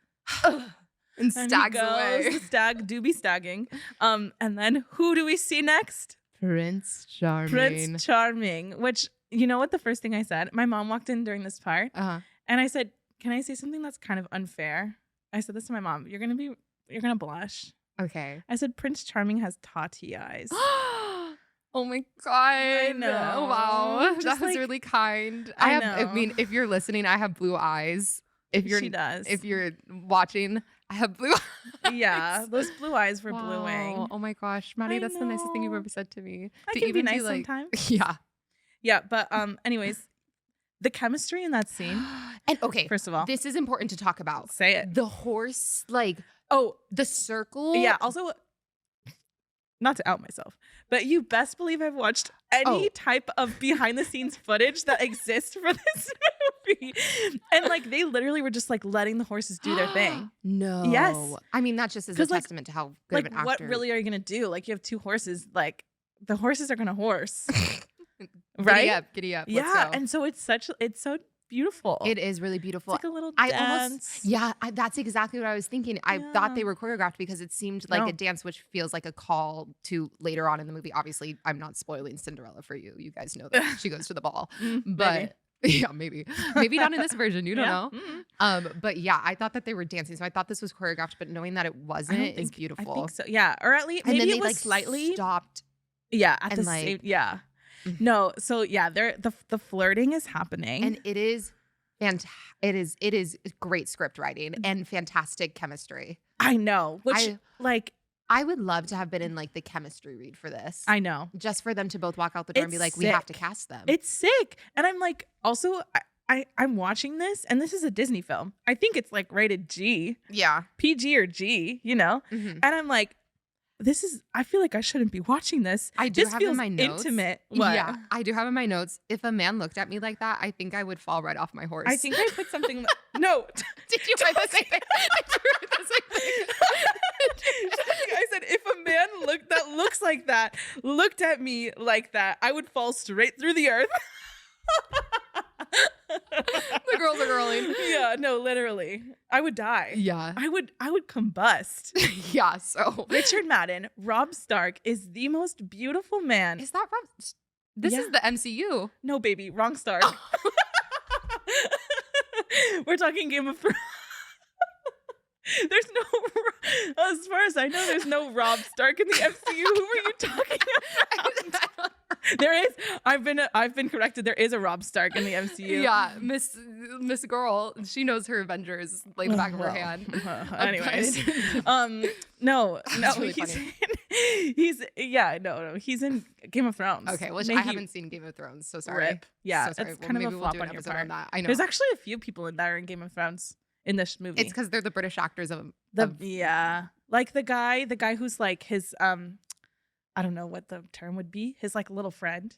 S1: and stags away.
S2: The stag do be stagging. And then who do we see next?
S1: Prince Charming.
S2: Prince Charming, which, you know what the first thing I said? My mom walked in during this part and I said, can I say something that's kind of unfair? I said this to my mom. You're going to blush.
S1: Okay.
S2: I said, Prince Charming has Tati eyes.
S1: Oh my God.
S2: I know.
S1: Wow.
S2: Just
S1: That was
S2: like,
S1: really kind.
S2: I
S1: I
S2: know.
S1: mean, if you're listening, I have blue eyes.
S2: She does.
S1: If you're watching, I have blue eyes.
S2: Yeah, those blue eyes were bluing.
S1: Oh my gosh, Maddie,
S2: I
S1: that's the nicest thing you've
S2: know.
S1: ever said to me.
S2: I
S1: To
S2: can be
S1: even
S2: nice
S1: do, like,
S2: sometimes.
S1: Yeah.
S2: Yeah, but anyways, the chemistry in that scene.
S1: And okay,
S2: First of all,
S1: this is important to talk about.
S2: say it.
S1: The horse, like,
S2: Oh,
S1: the circle.
S2: yeah. Also, not to out myself, but you best believe I've watched any type of behind the scenes footage that exists for this movie. And like they literally were just like letting the horses do their thing.
S1: No.
S2: Yes.
S1: I mean, that just is a
S2: 'Cause, like-
S1: testament to how good
S2: Like
S1: of an actor.
S2: what really are you gonna do? Like you have two horses, like the horses are gonna horse. Right?
S1: Giddy up. Let's
S2: Yeah.
S1: go.
S2: And so it's so beautiful.
S1: It is really
S2: It's
S1: beautiful.
S2: like a little
S1: I
S2: dance.
S1: that's exactly what I was thinking. I thought they
S2: Yeah.
S1: were choreographed because it seemed like
S2: No.
S1: a dance, which feels like a call to later on in the movie. Obviously, I'm not spoiling Cinderella for you. You guys know that she goes to the ball, but yeah, maybe not in this version. You don't know.
S2: Mm-mm.
S1: But yeah, I thought that they were dancing, so I thought this was choreographed. But knowing that it wasn't is beautiful.
S2: I think so. Yeah. Or at least
S1: And
S2: maybe
S1: then
S2: it
S1: they
S2: was
S1: like
S2: slightly.
S1: stopped.
S2: Yeah. At
S1: and,
S2: the
S1: like-
S2: same. Yeah.
S1: Mhm.
S2: No. So yeah, the flirting is happening.
S1: And it is it is great script writing and fantastic chemistry.
S2: I know. Which
S1: I would love to have been in like the chemistry read for this.
S2: I know.
S1: Just for them to both walk out the door and be
S2: It's
S1: like, we have to
S2: sick.
S1: cast them.
S2: It's sick. And I'm like, also, I'm watching this, and this is a Disney film. I think it's like rated G,
S1: yeah.
S2: PG or G, you know?
S1: Mhm.
S2: And I'm like, I feel like I shouldn't be watching this.
S1: I do
S2: This
S1: have
S2: feels
S1: in my notes.
S2: intimate. What?
S1: Yeah, I do have in my notes. If a man looked at me like that, I think I would fall right off my horse.
S2: I think I put something. No.
S1: Did you write the same thing? Did you write the same thing?
S2: I said, if a man that looks like that looked at me like that, I would fall straight through the earth.
S1: The girls are girling.
S2: Yeah, no, literally. I would die.
S1: Yeah.
S2: I would combust.
S1: Yeah. So
S2: Richard Madden, Rob Stark is the most beautiful man.
S1: is that Rob? This
S2: Yeah.
S1: is the MCU.
S2: No, baby, wrong Stark. We're talking Game of Thrones. There's no, as far as I know, there's no Rob Stark in the MCU. Who were you talking about? There is. I've been corrected. There is a Rob Stark in the MCU.
S1: Yeah, Miss Girl, she knows her Avengers like the back of her hand.
S2: Anyways, no,
S1: That's really
S2: he's in Game of Thrones.
S1: Okay, which
S2: May
S1: I
S2: he
S1: haven't seen Game of Thrones, so sorry.
S2: rip. Yeah,
S1: So sorry.
S2: it's
S1: Well,
S2: kind of
S1: maybe
S2: a
S1: we'll
S2: flop
S1: do an
S2: on your
S1: episode
S2: part.
S1: that. I know.
S2: There's actually a few people in that are in Game of Thrones in this movie.
S1: It's because they're the British actors of
S2: like the guy who's like his I don't know what the term would be. His like little friend.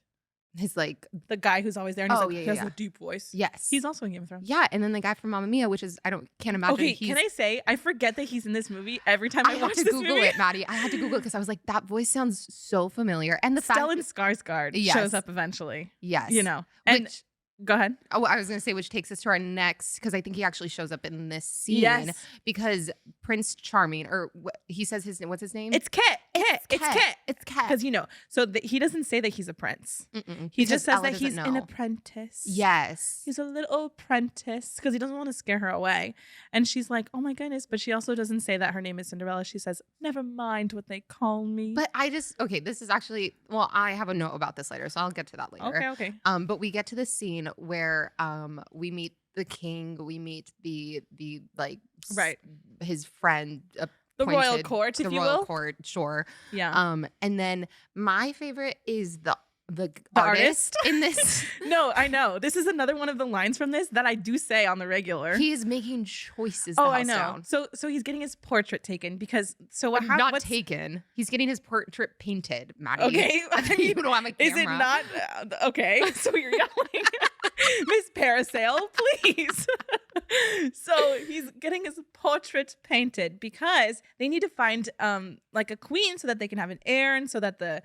S1: his like
S2: The guy who's always there and he's
S1: Oh,
S2: like,
S1: yeah,
S2: he has
S1: yeah.
S2: a deep voice.
S1: yes.
S2: He's also in Game of Thrones.
S1: yeah, and then the guy from Mamma Mia, which is can't imagine.
S2: Okay,
S1: he's,
S2: can I say I forget that he's in this movie every time I,
S1: had
S2: watch
S1: to
S2: this
S1: Google
S2: movie.
S1: it, Maddie. I had to Google it because I was like, that voice sounds so familiar. And the
S2: Stellan
S1: fact,
S2: Skarsgård
S1: Yes.
S2: shows up eventually.
S1: yes,
S2: You know. And
S1: which
S2: go ahead.
S1: I was gonna say, which takes us to our next, because I think he actually shows up in this scene.
S2: Yes.
S1: Because Prince Charming, or he says what's his name?
S2: It's Kit. It's Kit.
S1: It's Ket.
S2: Because so he doesn't say that he's a prince.
S1: Mm-mm.
S2: He
S1: Because
S2: just says
S1: Ella
S2: that
S1: doesn't
S2: he's an
S1: know.
S2: apprentice.
S1: Yes.
S2: He's a little apprentice because he doesn't want to scare her away. And she's like, oh my goodness. But she also doesn't say that her name is Cinderella. She says, never mind what they call me.
S1: But this is actually, well, I have a note about this later, so I'll get to that later.
S2: Okay.
S1: But we get to the scene where we meet the king, we meet the like
S2: Right.
S1: his friend,
S2: The royal
S1: appointed-
S2: court, if
S1: the
S2: you
S1: royal
S2: will.
S1: court, sure.
S2: Yeah.
S1: And then my favorite is the
S2: artist?
S1: artist in this.
S2: No, I know. This is another one of the lines from this that I do say on the regular.
S1: He is making choices.
S2: Oh,
S1: the
S2: I
S1: house
S2: know.
S1: down.
S2: So he's getting his portrait taken because what
S1: Not
S2: happened?
S1: taken. He's getting his portrait painted, Maddie.
S2: Okay. I mean,
S1: you don't have a camera.
S2: Is it not okay? So you're yelling, Miss Parasail, please. So he's getting his portrait painted because they need to find like a queen so that they can have an heir and so that the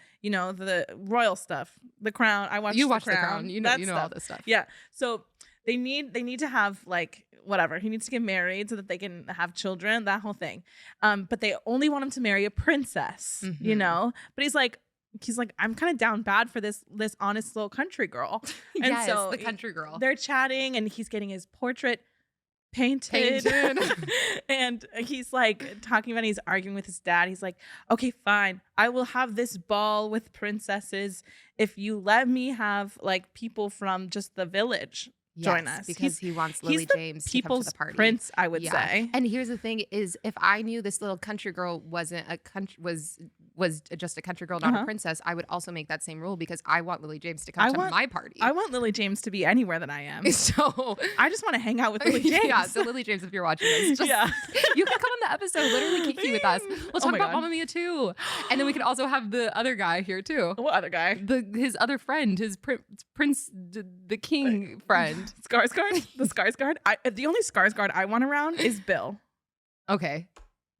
S2: royal stuff, the crown. I watched.
S1: You
S2: the
S1: watch
S2: crown,
S1: The Crown. You know
S2: that
S1: all
S2: stuff.
S1: this stuff.
S2: Yeah. So they need to have like whatever. He needs to get married so that they can have children, that whole thing. But they only want him to marry a princess,
S1: Mhm.
S2: But he's like, he's like, I'm kind of down bad for this honest little country girl. And
S1: yes,
S2: so
S1: the country girl.
S2: they're chatting and he's getting his portrait painted. And he's like talking about, he's arguing with his dad. He's like, okay, fine, I will have this ball with princesses if you let me have like people from just the village join us,
S1: because he wants Lily James to come to
S2: people's
S1: the party.
S2: prince, I would say.
S1: And here's the thing: is if I knew this little country girl wasn't a country was just a country girl, not a princess, I would also make that same rule because I want Lily James to come to my party.
S2: I want Lily James to be anywhere that I am.
S1: So
S2: I just want to hang out with Lily James.
S1: Yeah. So Lily James, if you're watching this, just, you can come on the episode, literally kiki with us. We'll talk about Mamma Mia too, and then we can also have the other guy here too.
S2: What other guy?
S1: His other friend, his prince, the king friend,
S2: Skarsgård. The Skarsgård. The only Skarsgård I want around is Bill.
S1: Okay.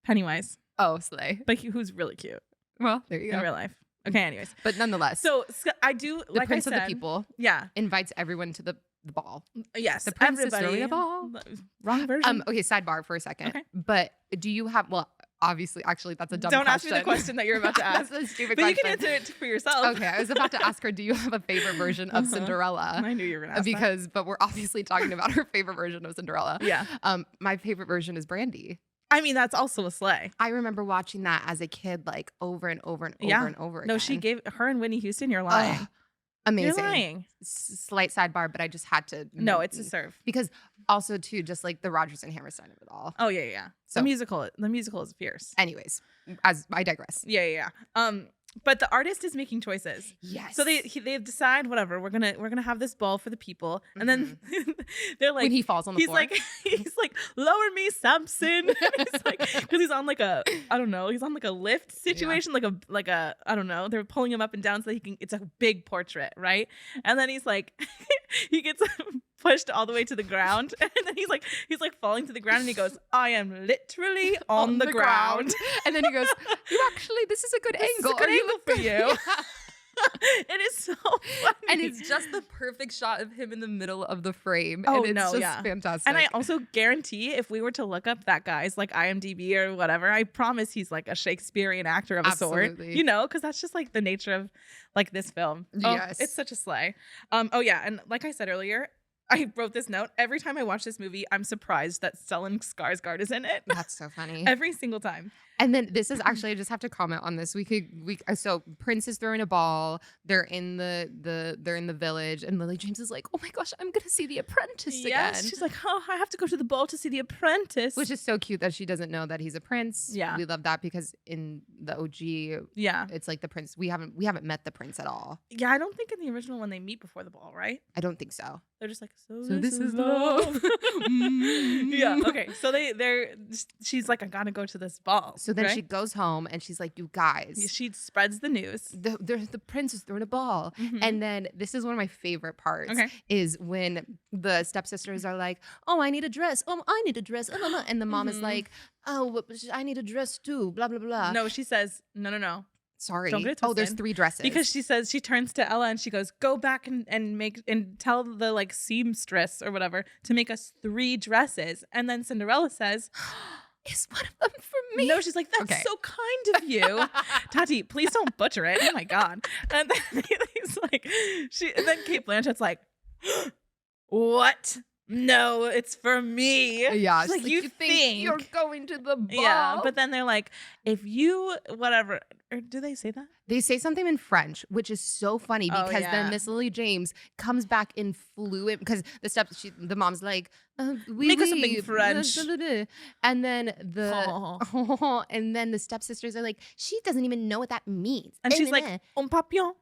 S2: Pennywise.
S1: Oh, slay.
S2: But who's really cute.
S1: Well, there you go.
S2: In real life. Okay, anyways.
S1: But nonetheless.
S2: So I do,
S1: the
S2: like
S1: Prince
S2: I said,
S1: of the People
S2: invites
S1: everyone to the ball.
S2: Yes.
S1: The Prince
S2: everybody.
S1: is throwing a ball.
S2: Wrong version.
S1: Okay, sidebar for a second.
S2: Okay.
S1: But do you have, well, obviously, actually, that's a dumb
S2: Don't
S1: question.
S2: ask me the question that you're about to ask.
S1: That's a stupid
S2: but
S1: question.
S2: You can answer it for yourself.
S1: Okay, I was about to ask her, do you have a favorite version of Cinderella?
S2: I knew you were going to ask
S1: because, but we're obviously talking about her favorite version of Cinderella.
S2: Yeah.
S1: My favorite version is Brandy.
S2: I mean, that's also a sleigh.
S1: I remember watching that as a kid, like over and over and over and over again.
S2: No, she gave her and Whitney Houston. You're lying.
S1: Amazing.
S2: You're lying.
S1: Slight sidebar, but I just had to.
S2: No, it's a serve.
S1: Because also too, just like the Rodgers and Hammerstein of it all.
S2: Oh yeah. So the musical is fierce.
S1: Anyways, as I digress.
S2: Yeah. But the artist is making choices.
S1: Yes.
S2: So they decide, whatever, we're gonna have this ball for the people, and then they're like,
S1: when he falls on the floor,
S2: he's like, lower me, Samson. He's like, because he's on like a, I don't know, he's on like a lift situation, like a I don't know. They're pulling him up and down so he can. It's a big portrait, right? And then he's like, he gets pushed all the way to the ground, and then he's like falling to the ground, and he goes, I am literally on the ground.
S1: And then he goes, this is a good angle.
S2: For you. Yeah. It is so funny.
S1: And it's just the perfect shot of him in the middle of the frame.
S2: Oh,
S1: and it's just fantastic.
S2: And I also guarantee if we were to look up that guy's like IMDb or whatever, I promise he's like a Shakespearean actor of a sort. You know, because that's just like the nature of like this film.
S1: Yes.
S2: It's such a sleigh. And like I said earlier, I wrote this note. Every time I watch this movie, I'm surprised that Stellan Skarsgård is in it.
S1: That's so funny.
S2: Every single time.
S1: And then this is actually, I just have to comment on this. So Prince is throwing a ball. They're in the village, and Lily James is like, "Oh my gosh, I'm gonna see The Apprentice again."
S2: She's like, "Oh, I have to go to the ball to see The Apprentice,"
S1: which is so cute that she doesn't know that he's a prince.
S2: Yeah,
S1: we love that because in the OG, it's like the prince. We haven't met the prince at all.
S2: Yeah, I don't think in the original one they meet before the ball, right?
S1: I don't think so.
S2: They're just like, so
S1: this is love.
S2: Yeah. Okay. So she's like, I gotta go to this ball.
S1: So then she goes home and she's like, you guys.
S2: She spreads the news.
S1: The prince is throwing a ball. And then this is one of my favorite parts is when the stepsisters are like, oh, I need a dress. Oh, I need a dress. And the mom is like, oh, I need a dress too. Blah, blah, blah.
S2: No, she says, no.
S1: Sorry.
S2: Don't get it twisted.
S1: Oh, there's 3 dresses.
S2: Because she says, she turns to Ella and she goes, go back and tell the like seamstress or whatever to make us 3 dresses. And then Cinderella says,
S1: is one of them for me?
S2: No, she's like, that's so kind of you. Tati, please don't butcher it. Oh my God. And then he's like, and then Kate Blanchett's like, what? No, it's for me.
S1: Yeah,
S2: she's like, you think
S1: you're going to the ball?
S2: Yeah, but then they're like, if you whatever, or do they say that?
S1: They say something in French, which is so funny because then Miss Lily James comes back in fluent because the mom's like,
S2: make us something French,
S1: and then and then the stepsisters are like, she doesn't even know what that means,
S2: and she's like, un papillon.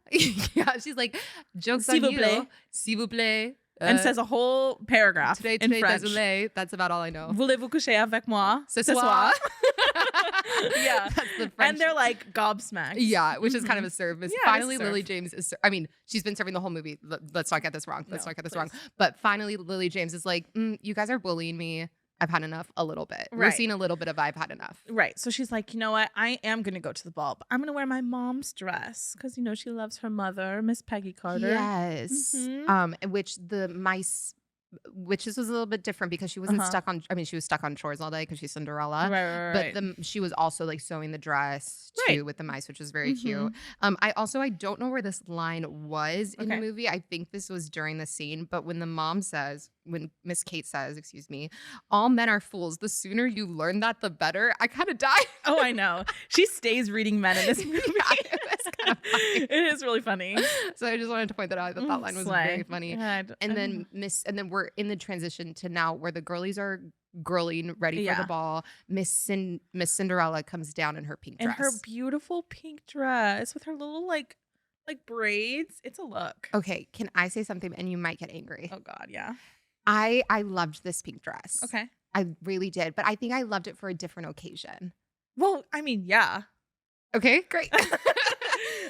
S1: Yeah, she's like, jokes on you, s'il vous plaît.
S2: And says a whole paragraph
S1: today,
S2: in French.
S1: Désolé. That's about all I know.
S2: Voulez-vous coucher avec moi
S1: ce soir?
S2: Yeah.
S1: That's the French.
S2: And they're like gobsmacked.
S1: Yeah, which is kind of a serve.
S2: Yeah,
S1: finally, Lily James is, she's been serving the whole movie. Let's not get this wrong. Wrong. But finally, Lily James is like, you guys are bullying me. I've had enough a little bit. We're seeing a little bit of I've had enough.
S2: Right. So she's like, you know what? I am going to go to the ball, but I'm going to wear my mom's dress because, she loves her mother, Miss Peggy Carter.
S1: Yes. Which Witches was a little bit different because she wasn't
S2: Uh-huh.
S1: stuck on. I mean, she was stuck on chores all day because she's Cinderella.
S2: Right, right,
S1: But
S2: right.
S1: she was also like sewing the dress
S2: Right.
S1: too with the mice, which was very cute.
S2: Mhm.
S1: I don't know where this line was in the
S2: Okay.
S1: movie. I think this was during the scene, but when Miss Kate says, excuse me, all men are fools. The sooner you learn that, the better. I kind of died.
S2: Oh, I know. She stays reading men in this movie.
S1: Yeah, it was kind of funny.
S2: It is really funny.
S1: So I just wanted to point that out. I thought that line was very
S2: Slay.
S1: funny.
S2: Yeah, I don't know.
S1: And then we're in the transition to now where the girlies are girling, ready for the
S2: Yeah.
S1: ball. Miss Cinderella comes down in her pink
S2: And her
S1: dress.
S2: beautiful pink dress with her little like braids. It's a look.
S1: Okay, can I say something? And you might get angry.
S2: Oh God, yeah.
S1: I loved this pink dress.
S2: Okay.
S1: I really did, but I think I loved it for a different occasion.
S2: Well, I mean, yeah.
S1: Okay, great.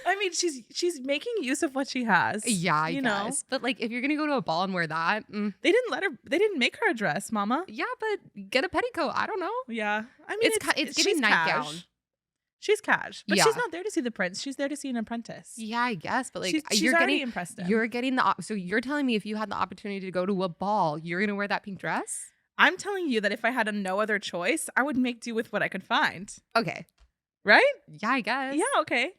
S2: I mean, she's making use of what she has.
S1: Yeah, I
S2: you know.
S1: guess. But like, if you're gonna go to a ball and wear that,
S2: They didn't make her a dress, Mama.
S1: yeah, but get a petticoat. I don't know.
S2: Yeah. I mean,
S1: It's giving
S2: she's
S1: nightgown.
S2: cash. She's cash, but
S1: Yeah.
S2: she's not there to see the prince. She's there to see an apprentice.
S1: Yeah, I guess. But like,
S2: she's
S1: you're
S2: already
S1: getting
S2: impressed him.
S1: you're getting so you're telling me if you had the opportunity to go to a ball, you're gonna wear that pink dress?
S2: I'm telling you that if I had no other choice, I would make do with what I could find.
S1: Okay.
S2: Right?
S1: Yeah, I guess.
S2: Yeah. Okay.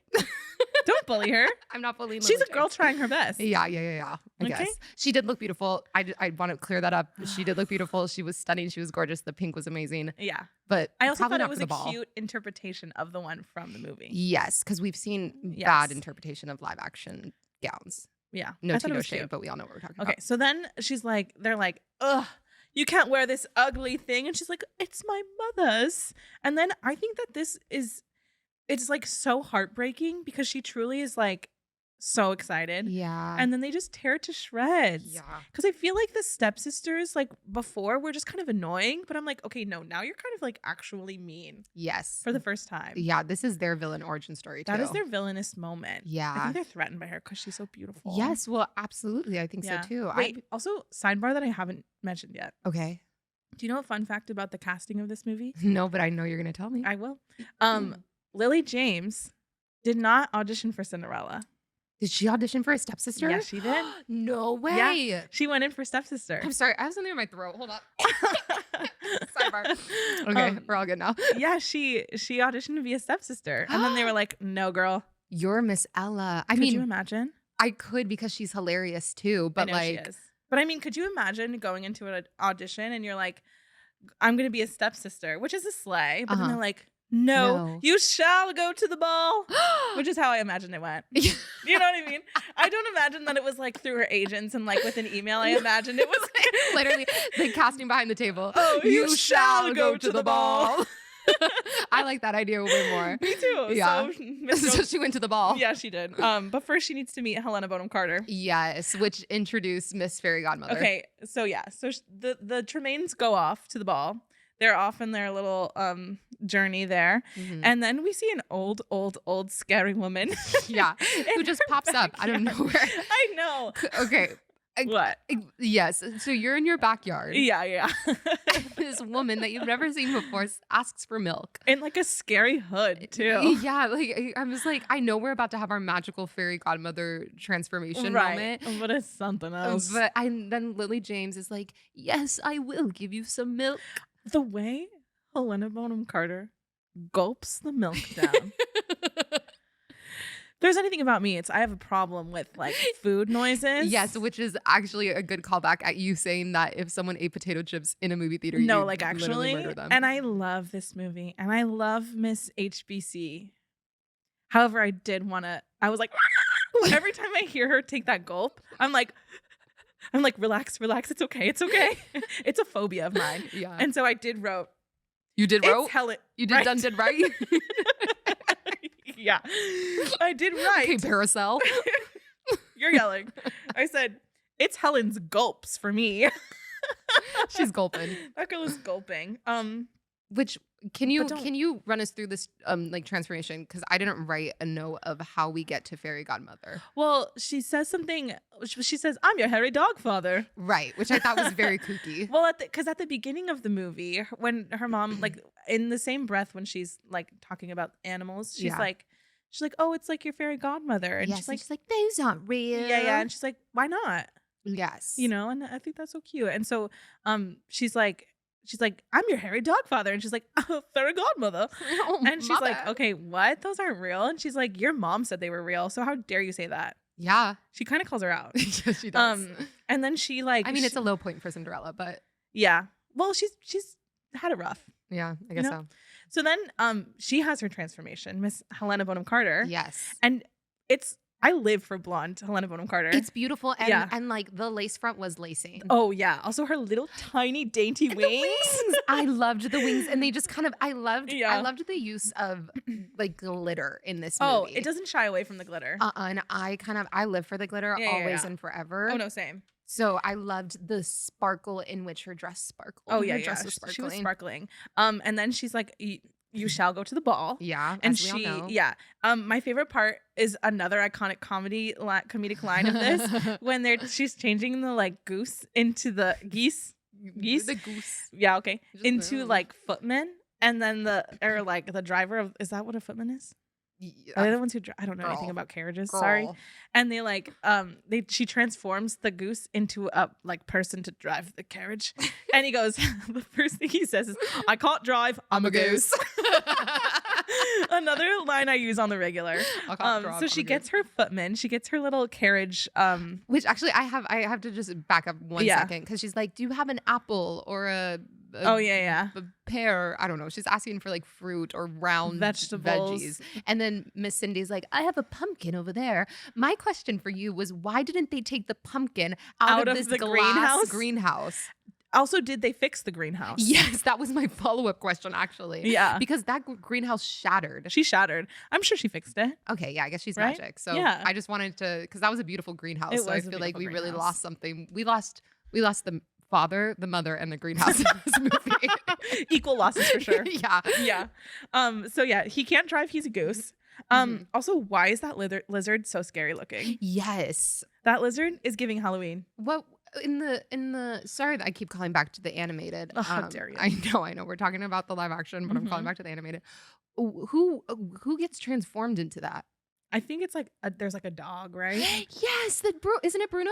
S2: Don't bully her.
S1: I'm not bullying.
S2: She's a
S1: Lily
S2: girl
S1: James.
S2: trying her best.
S1: Yeah. I
S2: Okay.
S1: guess she did look beautiful. I want to clear that up. She did look beautiful. She was stunning. She was gorgeous. The pink was amazing.
S2: Yeah.
S1: But
S2: I also
S1: probably
S2: thought it
S1: not
S2: was
S1: for
S2: a
S1: the ball.
S2: cute interpretation of the one from the movie.
S1: Yes, because we've seen
S2: Yes.
S1: bad interpretation of live action gowns.
S2: Yeah.
S1: No
S2: I
S1: tea,
S2: thought it
S1: no
S2: was
S1: shade,
S2: cute.
S1: but we all know what we're talking
S2: Okay.
S1: about.
S2: So then they're like, ugh, you can't wear this ugly thing. And she's like, it's my mother's. And then I think that it's like so heartbreaking because she truly is like so excited.
S1: Yeah.
S2: And then they just tear it to shreds.
S1: yeah.
S2: Because I feel like the stepsisters, like before, were just kind of annoying. But I'm like, okay, no, now you're kind of like actually mean
S1: Yes.
S2: for the first time.
S1: Yeah, this is their villain origin story too.
S2: That is their villainous moment. I
S1: Yeah.
S2: think they're threatened by her because she's so beautiful.
S1: Yes, well, absolutely. I think
S2: Yeah.
S1: so too.
S2: Wait, also, sidebar that I haven't mentioned yet.
S1: Okay.
S2: Do you know a fun fact about the casting of this movie?
S1: No, but I know you're gonna tell me.
S2: I will. Lily James did not audition for Cinderella.
S1: Did she audition for a stepsister?
S2: Yes, she did.
S1: No way.
S2: She went in for stepsister.
S1: I'm sorry. I have something in my throat. Hold up. Sidebar. Okay, we're all good now.
S2: Yeah, she auditioned to be a stepsister, and then they were like, "No, girl."
S1: You're Miss Ella. I
S2: Could
S1: mean,
S2: you imagine?
S1: I could because she's hilarious too, but
S2: I know
S1: like,
S2: she is. But I mean, could you imagine going into an audition and you're like, "I'm gonna be a stepsister," which is a slay, but then they're like, No, you shall go to the ball," which is how I imagine it went. You know what I mean? I don't imagine that it was like through her agents and like with an email. I imagined it was
S1: literally the casting behind the table.
S2: Oh, you shall go to the ball.
S1: I like that idea way more.
S2: Me too.
S1: Yeah. So she went to the ball.
S2: Yeah, she did. But first she needs to meet Helena Bonham Carter.
S1: Yes, which introduced Miss Fairy Godmother.
S2: Okay, so yeah, so the Tremaines go off to the ball. They're off in their little journey there, and then we see an old scary woman.
S1: Yeah, who just pops up out of nowhere.
S2: I know.
S1: Okay.
S2: What?
S1: Yes. So you're in your backyard.
S2: Yeah.
S1: This woman that you've never seen before asks for milk.
S2: In like a scary hood too.
S1: Yeah, like I was like, I know we're about to have our magical fairy godmother transformation moment.
S2: But it's something else.
S1: But then Lily James is like, yes, I will give you some milk.
S2: The way Helena Bonham Carter gulps the milk down. If there's anything about me, I have a problem with like food noises.
S1: Yes, which is actually a good callback at you saying that if someone ate potato chips in a movie theater,
S2: No,
S1: you'd
S2: like
S1: literally
S2: actually.
S1: murder them.
S2: And I love this movie, and I love Miss HBC. However, I was like, every time I hear her take that gulp, I'm like, relax, it's okay. It's a phobia of mine.
S1: Yeah.
S2: And so I did wrote.
S1: You did
S2: It's
S1: wrote?
S2: Helen.
S1: You did
S2: right.
S1: done did right?
S2: Yeah. I did right.
S1: Okay, Paracel.
S2: You're yelling. I said, it's Helen's gulps for me.
S1: She's gulping.
S2: That girl is gulping.
S1: Which can you
S2: But
S1: run us through this like transformation? Because I didn't write a note of how we get to Fairy Godmother.
S2: Well, she says something. She says, "I'm your hairy dog father."
S1: Right, which I thought was very kooky.
S2: Well, because at the beginning of the movie, when her mom, like in the same breath, when she's like talking about animals, she's like, oh, it's like your fairy godmother, and
S1: Yes,
S2: she's like,
S1: those aren't real.
S2: yeah, and she's like, why not?
S1: Yes.
S2: And I think that's so cute. And so she's like, I'm your hairy dog father. And she's like, oh, fairy godmother.
S1: Oh,
S2: And she's
S1: my
S2: like,
S1: bad.
S2: okay, what? Those aren't real. And she's like, your mom said they were real. So how dare you say that?
S1: Yeah.
S2: She kind of calls her out.
S1: Yes, she does.
S2: And then she like,
S1: I mean, it's a low point for Cinderella, but
S2: yeah. Well, she's had it rough.
S1: yeah, I guess so.
S2: So then she has her transformation, Miss Helena Bonham Carter.
S1: Yes.
S2: And I live for blonde Helena Bonham Carter.
S1: It's beautiful. And,
S2: Yeah.
S1: and like the lace front was lacing.
S2: Oh, yeah. Also her little tiny dainty wings.
S1: I loved the wings. And they just kind of, I loved
S2: Yeah.
S1: the use of like glitter in this
S2: Oh,
S1: movie.
S2: it doesn't shy away from the glitter.
S1: And I live for the glitter always and forever.
S2: Oh, no, same.
S1: So I loved the sparkle in which her dress sparkled.
S2: Oh, yeah,
S1: Her
S2: yeah.
S1: dress was sparkling.
S2: She was sparkling. And then she's like, you shall go to the ball.
S1: Yeah,
S2: And
S1: as we all know.
S2: yeah. My favorite part is another iconic comedic line of this when she's changing the like goose into the geese.
S1: The goose.
S2: Yeah, okay.
S1: Just
S2: Into like footmen, and then the driver of, is that what a footman is? Are they the ones who I don't know anything
S1: Girl.
S2: about carriages. Sorry. And they like she transforms the goose into a like person to drive the carriage. And he goes, the first thing he says is, I can't drive, I'm a goose. Another line I use on the regular. So she gets her footman, she gets her little carriage.
S1: Which actually I have to just back up one second because she's like, do you have an apple or a pear? I don't know. She's asking for like fruit or round
S2: vegetables.
S1: Veggies. And then Miss Cindy's like, I have a pumpkin over there. My question for you was, why didn't they take the pumpkin out of this
S2: the
S1: glass greenhouse?
S2: Also, did they fix the greenhouse?
S1: Yes, that was my follow-up question, actually.
S2: Yeah.
S1: Because that greenhouse shattered.
S2: She shattered. I'm sure she fixed it.
S1: Okay, yeah, I guess she's
S2: Right?
S1: magic. So
S2: Yeah.
S1: I just wanted to, because that was a beautiful greenhouse.
S2: It
S1: So I
S2: was a
S1: feel like we
S2: beautiful
S1: really
S2: greenhouse.
S1: lost something. We lost the father, the mother, and the greenhouse in this movie.
S2: Equal losses for sure.
S1: Yeah.
S2: Yeah. So yeah, he can't drive. He's a goose. Also, why is that lizard so scary looking?
S1: Yes.
S2: That lizard is giving Halloween.
S1: What in the sorry that I keep calling back to the animated.
S2: Oh, how dare you.
S1: I know. We're talking about the live action, but I'm calling
S2: Mhm.
S1: back to the animated. Who gets transformed into that?
S2: I think it's like there's like a dog, right?
S1: Yes, isn't it Bruno?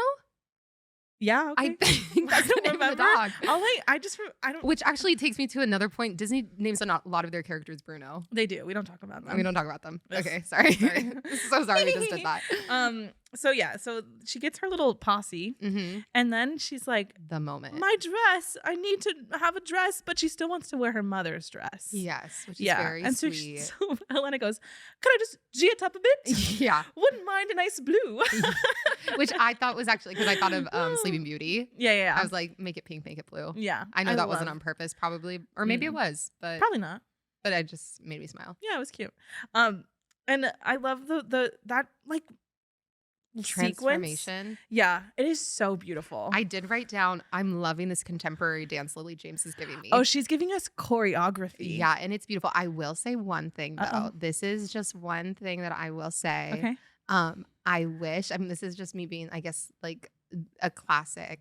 S2: Yeah. Okay.
S1: I think that's the name of the dog.
S2: I don't.
S1: Which actually takes me to another point. Disney names a lot of their characters Bruno.
S2: They do. We don't talk about them.
S1: We don't talk about them.
S2: Yes.
S1: Okay, sorry.
S2: Sorry.
S1: So sorry we just did that.
S2: So yeah. So she gets her little posse,
S1: Mm-hmm.
S2: and then she's like,
S1: The moment.
S2: "My dress. I need to have a dress," but she still wants to wear her mother's dress.
S1: Yes, which is
S2: Yeah.
S1: very
S2: And so,
S1: sweet.
S2: so Helena goes, "Could I just G it up a bit?
S1: Yeah,
S2: Wouldn't mind a nice blue."
S1: which I thought was actually because I thought of Sleeping Beauty.
S2: Yeah.
S1: I was like, make it pink, make it blue.
S2: Yeah.
S1: I know that wasn't
S2: love-
S1: on purpose, probably, or maybe it
S2: Mm.
S1: was, but
S2: Probably not.
S1: it just made me smile.
S2: Yeah, it was cute. And I love that like sequence.
S1: Transformation.
S2: Yeah, it is so beautiful.
S1: I did write down, I'm loving this contemporary dance Lily James is giving me.
S2: Oh, she's giving us choreography.
S1: Yeah, and it's beautiful. I will say one thing though.
S2: Uh-oh.
S1: This is just one thing that I will say.
S2: Okay.
S1: I wish, this is just me being, I guess, like a classic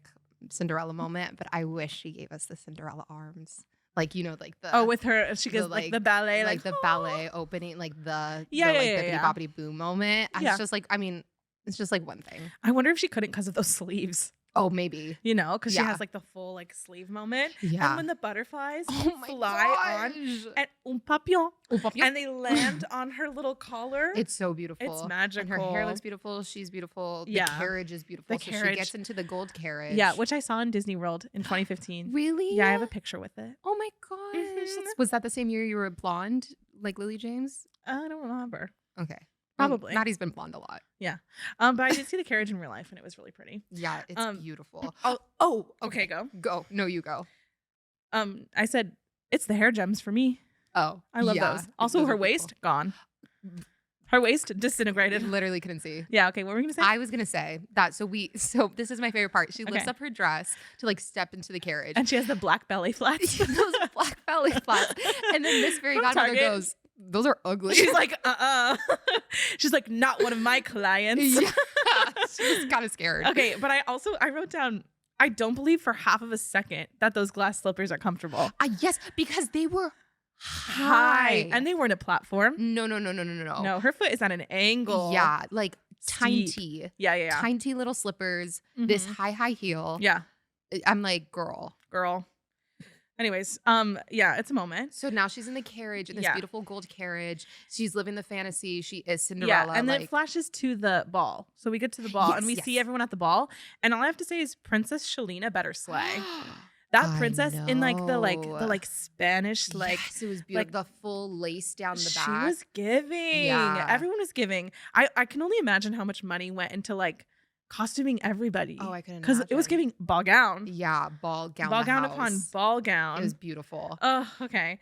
S1: Cinderella moment, but I wish she gave us the Cinderella arms. Like, like the
S2: With her, she goes like the ballet,
S1: like the ballet opening, like the
S2: Yeah,
S1: the,
S2: yeah,
S1: bippity
S2: yeah.
S1: boppity boo moment.
S2: Yeah.
S1: It's just like, it's just like one thing.
S2: I wonder if she couldn't because of those sleeves.
S1: Oh, maybe.
S2: Because she
S1: Yeah.
S2: has like the full like sleeve moment.
S1: Yeah.
S2: And when the butterflies
S1: Oh my
S2: fly on
S1: gosh.
S2: and un papillon,
S1: Oh, papillon.
S2: and they land on her little collar.
S1: It's so beautiful.
S2: It's
S1: And
S2: magical.
S1: her hair looks beautiful. She's beautiful.
S2: Yeah.
S1: The carriage is beautiful.
S2: The
S1: So
S2: carriage.
S1: she gets into the gold carriage.
S2: Yeah, which I saw in Disney World in 2015.
S1: Really?
S2: Yeah, I have a picture with it.
S1: Oh my gosh.
S2: Mhm.
S1: Was that the same year you were blonde, like Lily James?
S2: I don't remember.
S1: Okay.
S2: Probably.
S1: Maddie's been blonde a lot.
S2: But I did see the carriage in real life and it was really pretty.
S1: Yeah, it's beautiful.
S2: Oh, okay, go.
S1: Go. No, you go.
S2: I said it's the hair gems for me.
S1: Oh,
S2: I love
S1: yeah.
S2: those. Also,
S1: Those
S2: her
S1: are
S2: waist
S1: beautiful.
S2: gone. Her waist disintegrated.
S1: Literally couldn't see.
S2: Yeah. Okay. What were we gonna say?
S1: I was gonna say that. So this is my favorite part. She lifts
S2: Okay.
S1: up her dress to like step into the carriage.
S2: And she has the black belly flats.
S1: Those black belly flats. And then Miss Fairy
S2: From
S1: Godmother
S2: Target.
S1: goes, "Those are ugly."
S2: She's like, She's like, not one of my clients.
S1: Yeah. She was kind of scared.
S2: Okay, but I wrote down, I don't believe for half of a second that those glass slippers are comfortable.
S1: Yes, because they were high.
S2: And they weren't a platform.
S1: No.
S2: No, her foot is at an angle.
S1: Yeah, like tiny,
S2: Yeah.
S1: tiny little slippers, this high heel.
S2: Yeah.
S1: I'm like, girl.
S2: Anyways, yeah, it's a moment.
S1: So now she's in the carriage, in this beautiful gold carriage. She's living the fantasy. She is
S2: Yeah,
S1: Cinderella.
S2: and then it flashes to the ball. So we get to the ball and we see everyone at the ball. And all I have to say is Princess Shalina better slay. That princess in like the Spanish
S1: yes, it was beautiful. The full lace down the back.
S2: She was giving.
S1: Yeah.
S2: Everyone was giving. I can only imagine how much money went into like costuming everybody.
S1: Oh, I couldn't
S2: because it was giving ball gown.
S1: Yeah, ball gown.
S2: Ball gown upon ball gown.
S1: It was beautiful.
S2: Oh, okay.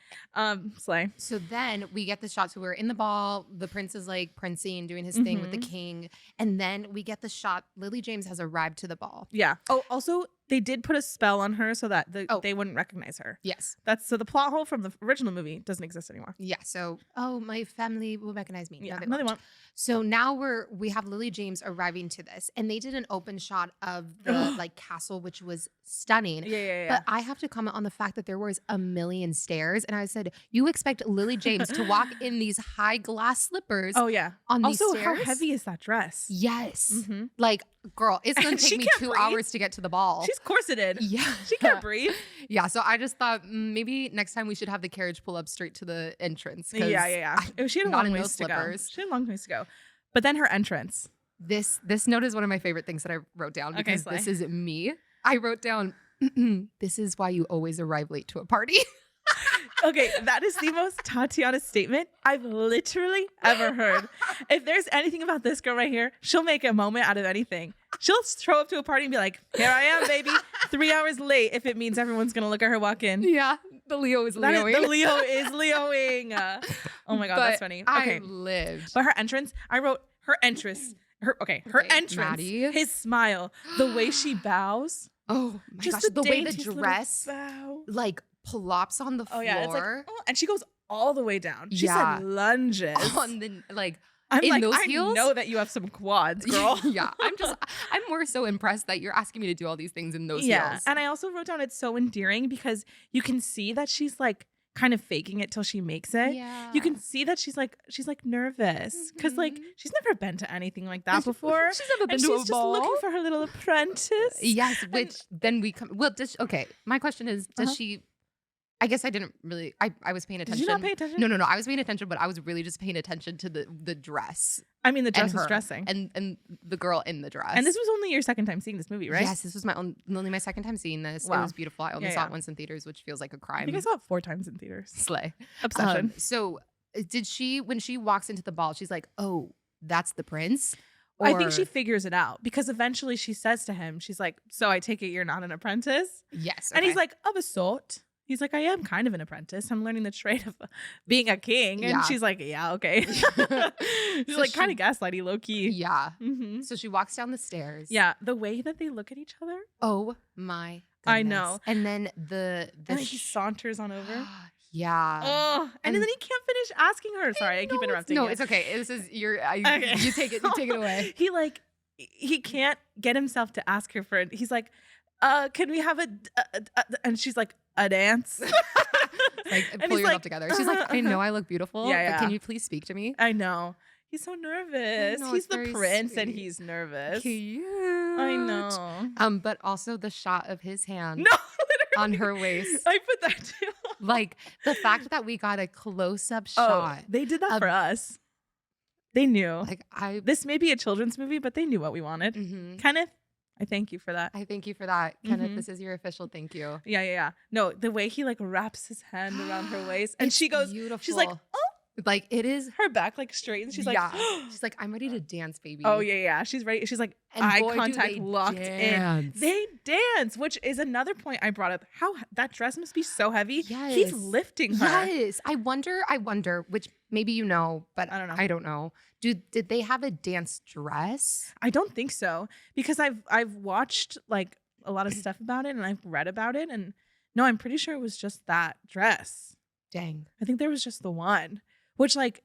S2: Slay.
S1: So then we get the shot. So we're in the ball. The prince is like princing, doing his thing with the king, and then we get the shot. Lily James has arrived to the ball.
S2: Yeah. Oh, also they did put a spell on her so that they wouldn't recognize her.
S1: Yes.
S2: So the plot hole from the original movie doesn't exist anymore.
S1: Yeah. So my family will recognize me.
S2: Yeah. No, they won't.
S1: So now we have Lily James arriving to this, and they did an open shot of the like castle, which was stunning.
S2: Yeah.
S1: But I have to comment on the fact that there was a million stairs, and I said, you expect Lily James to walk in these high glass slippers?
S2: Oh yeah.
S1: On these
S2: also,
S1: stairs?
S2: how heavy is that dress?
S1: Yes. Like, girl, it's gonna take me 2 hours to get to the ball.
S2: She's corseted.
S1: Yeah.
S2: She can't breathe.
S1: Yeah. So I just thought maybe next time we should have the carriage pull up straight to the entrance.
S2: Yeah. She had a long ways to go. She had a long ways to go. But then her entrance.
S1: This note is one of my favorite things that I wrote down because this is me. I wrote down, this is why you always arrive late to a party.
S2: Okay, that is the most Tatiana statement I've literally ever heard. If there's anything about this girl right here, she'll make a moment out of anything. She'll show up to a party and be like, here I am, baby. 3 hours late if it means everyone's going to look at her walk in.
S1: Yeah, the Leo is Leoing.
S2: The Leo is Leoing. Oh my God, that's funny. Okay.
S1: I lived.
S2: But her entrance, I wrote her entrance. Her entrance,
S1: Maddy.
S2: His smile, the way she bows.
S1: Oh my gosh, the way the dress like plops on the floor.
S2: Oh yeah, it's like, and she goes all the way down. She said lunges
S1: on the like.
S2: I'm
S1: in
S2: like,
S1: those
S2: I
S1: heels?
S2: know that you have some quads, girl.
S1: Yeah, I'm more so impressed that you're asking me to do all these things in those heels.
S2: And I also wrote down it's so endearing because you can see that she's like kind of faking it till she makes it.
S1: Yeah.
S2: You can see that she's like nervous because like she's never been to anything like that before.
S1: She's never been to a ball.
S2: She's just looking for her little apprentice.
S1: Yes, which then we come. Well, okay. My question is, does she? I guess I didn't really. I was paying attention.
S2: Did you not pay attention?
S1: No. I was paying attention, but I was really just paying attention to the dress.
S2: I mean, the dress was dressing,
S1: and the girl in the dress.
S2: And this was only your second time seeing this movie, right?
S1: Yes, this was only my second time seeing this.
S2: Wow.
S1: It was beautiful. I only saw it once in theaters, which feels like a crime.
S2: I think I saw it 4 times in theaters.
S1: Slay.
S2: Obsession.
S1: So did she? When she walks into the ball, she's like, "Oh, that's the prince."
S2: I think she figures it out because eventually she says to him, she's like, "So I take it you're not an apprentice?"
S1: Yes.
S2: Okay. And he's like, "Of a sort." He's like, I am kind of an apprentice. I'm learning the trade of being a king. And she's like, yeah, okay. She's so like kind of gaslighty, low key.
S1: Yeah. So she walks down the stairs.
S2: Yeah. The way that they look at each other.
S1: Oh my goodness.
S2: I know.
S1: And then
S2: and he saunters on over.
S1: Yeah.
S2: Oh, and then he can't finish asking her. Sorry, I keep interrupting.
S1: No, it's okay. This is okay. You take it away.
S2: He can't get himself to ask her for it. He's like, can we have and she's like, a dance?
S1: Like, pull yourself together. She's like, I know I look beautiful, but can you please speak to me?
S2: I know. He's so nervous. He's the prince and he's nervous.
S1: Cute.
S2: I know.
S1: But also the shot of his hand
S2: literally.
S1: On her waist.
S2: I put that too.
S1: Like the fact that we got a close-up shot.
S2: They did that for us. They knew.
S1: Like
S2: this may be a children's movie, but they knew what we wanted. Kenneth, I thank you for that.
S1: I thank you for that. Kenneth, this is your official thank you.
S2: Yeah. No, the way he like wraps his hand around her waist and she goes,
S1: beautiful.
S2: She's like, oh.
S1: Like it is
S2: her back like straightens. She's like,
S1: she's like, I'm ready to dance, baby.
S2: Oh yeah. She's ready. She's like, and eye contact locked in. They dance, which is another point I brought up. How that dress must be so heavy.
S1: Yes.
S2: He's lifting her.
S1: Yes. I wonder, which maybe you know, but I don't know. Did they have a dance dress?
S2: I don't think so. Because I've watched like a lot of stuff about it and I've read about it. And no, I'm pretty sure it was just that dress.
S1: Dang.
S2: I think there was just the one. Which like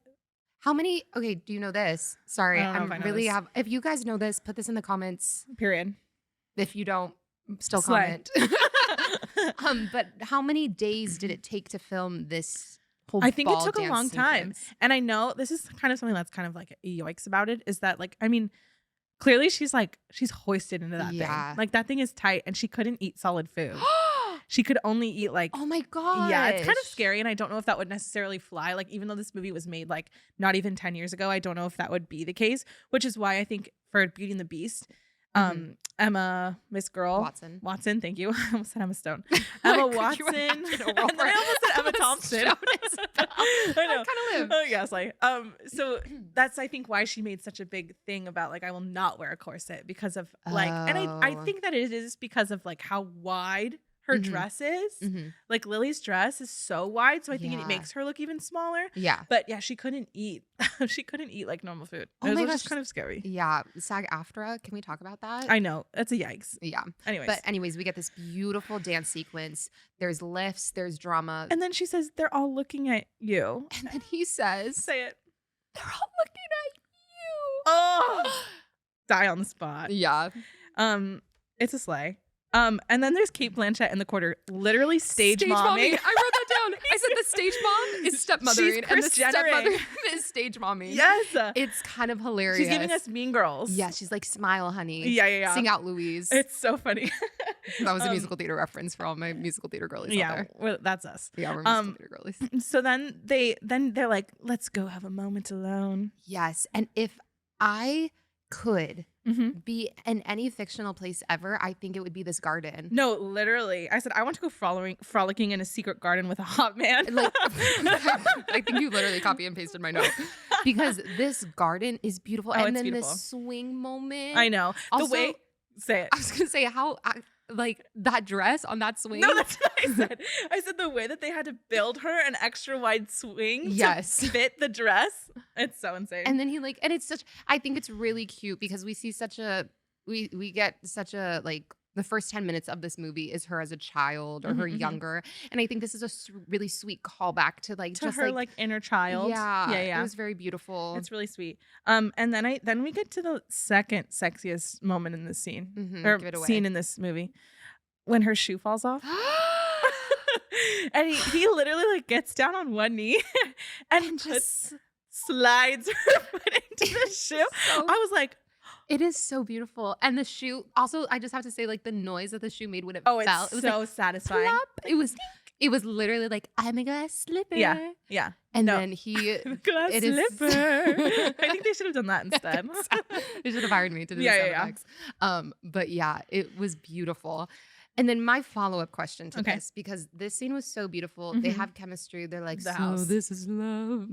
S1: how many? Okay, do you know this? Sorry,
S2: if
S1: if you guys know this, put this in the comments.
S2: Period.
S1: If you don't, still comment. But how many days did it take to film this whole
S2: I think it took a
S1: dance
S2: long time.
S1: sequence?
S2: And I know this is kind of something that's kind of like a yikes about it is that like, I mean, Clearly, she's hoisted into that
S1: Yeah.
S2: thing. Like, that thing is tight, and she couldn't eat solid food. She could only eat like,
S1: Oh my god.
S2: yeah, it's kind of scary, and I don't know if that would necessarily fly. Like, even though this movie was made like not even 10 years ago, I don't know if that would be the case, which is why I think for Beauty and the Beast, Miss Girl Watson, thank you. I almost said Emma Stone. Emma Watson. And then I almost said Emma Thompson. I know.
S1: kind of live.
S2: Oh yes, so that's I think why she made such a big thing about like I will not wear a corset because of like, and I think that it is because of like how wide her dress is. Like Lily's dress is so wide, so I think it makes her look even smaller.
S1: Yeah.
S2: But yeah, she couldn't eat. She couldn't eat like normal food.
S1: Oh my gosh,
S2: just kind of scary.
S1: Yeah. SAG-AFTRA. Can we talk about that?
S2: I know. That's a yikes.
S1: Yeah.
S2: Anyways,
S1: we get this beautiful dance sequence. There's lifts, there's drama.
S2: And then she says, they're all looking at you.
S1: And then he says,
S2: say it.
S1: They're all looking at you.
S2: Oh, die on the spot.
S1: Yeah.
S2: It's a sleigh. And then there's Kate Blanchett in the corner, literally stage momming.
S1: I wrote that down. I said the stage mom is stepmothering, and the stepmother is stage momming.
S2: Yes,
S1: it's kind of hilarious.
S2: She's giving us Mean Girls.
S1: Yeah, she's like, smile, honey.
S2: Yeah.
S1: Sing out, Louise.
S2: It's so funny.
S1: That was a musical theater reference for all my musical theater girlies.
S2: Yeah,
S1: out there.
S2: well, that's us.
S1: Yeah, we're musical theater girlies.
S2: So then they're like, let's go have a moment alone.
S1: Yes, and if I could be in any fictional place ever, I think it would be this garden.
S2: No, literally. I said, I want to go frolicking in a secret garden with a hot man.
S1: Like, I think you literally copy and pasted my note. Because this garden is beautiful. And then beautiful. This swing moment.
S2: I know.
S1: Also,
S2: say it.
S1: I was going to say like that dress on that swing.
S2: No, that's what I said. I said the way that they had to build her an extra wide swing to fit the dress. It's so insane.
S1: And then and it's I think it's really cute because we see we get such a like the first 10 minutes of this movie is her as a child or her younger. And I think this is a really sweet callback to just
S2: her like inner child.
S1: Yeah. It was very beautiful.
S2: It's really sweet. And then we get to the second sexiest moment in this scene or scene in this movie when her shoe falls off. And he literally like gets down on one knee and just slides her foot into the shoe. I was like,
S1: it is so beautiful. And the shoe, also, I just have to say, like, the noise that the shoe made when it fell.
S2: It's
S1: it was
S2: so satisfying.
S1: Plop. It was literally like, I'm a glass slipper.
S2: Yeah.
S1: And then he...
S2: glass slipper. I think they should have done that instead.
S1: They should have hired me to do the sound effects. But yeah, it was beautiful. And then my follow-up question to this, because this scene was so beautiful. They have chemistry. They're like, this is love.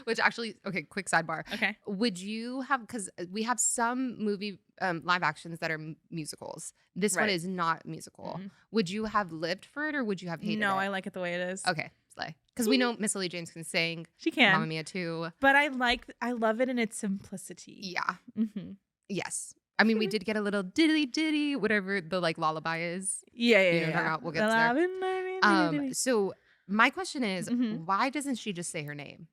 S1: Which actually, okay, quick sidebar.
S2: Okay.
S1: Would you have, because we have some movie live actions that are musicals. This one is not musical. Would you have lived for it or would you have hated it?
S2: No, I like it the way it is.
S1: Okay, slay. Because we know Miss Lily James can sing.
S2: She can.
S1: Mamma Mia too.
S2: But I love it in its simplicity.
S1: Yeah. Yes. I mean, we did get a little ditty, whatever the like lullaby is.
S2: Yeah.
S1: We'll get there. So my question is, why doesn't she just say her name?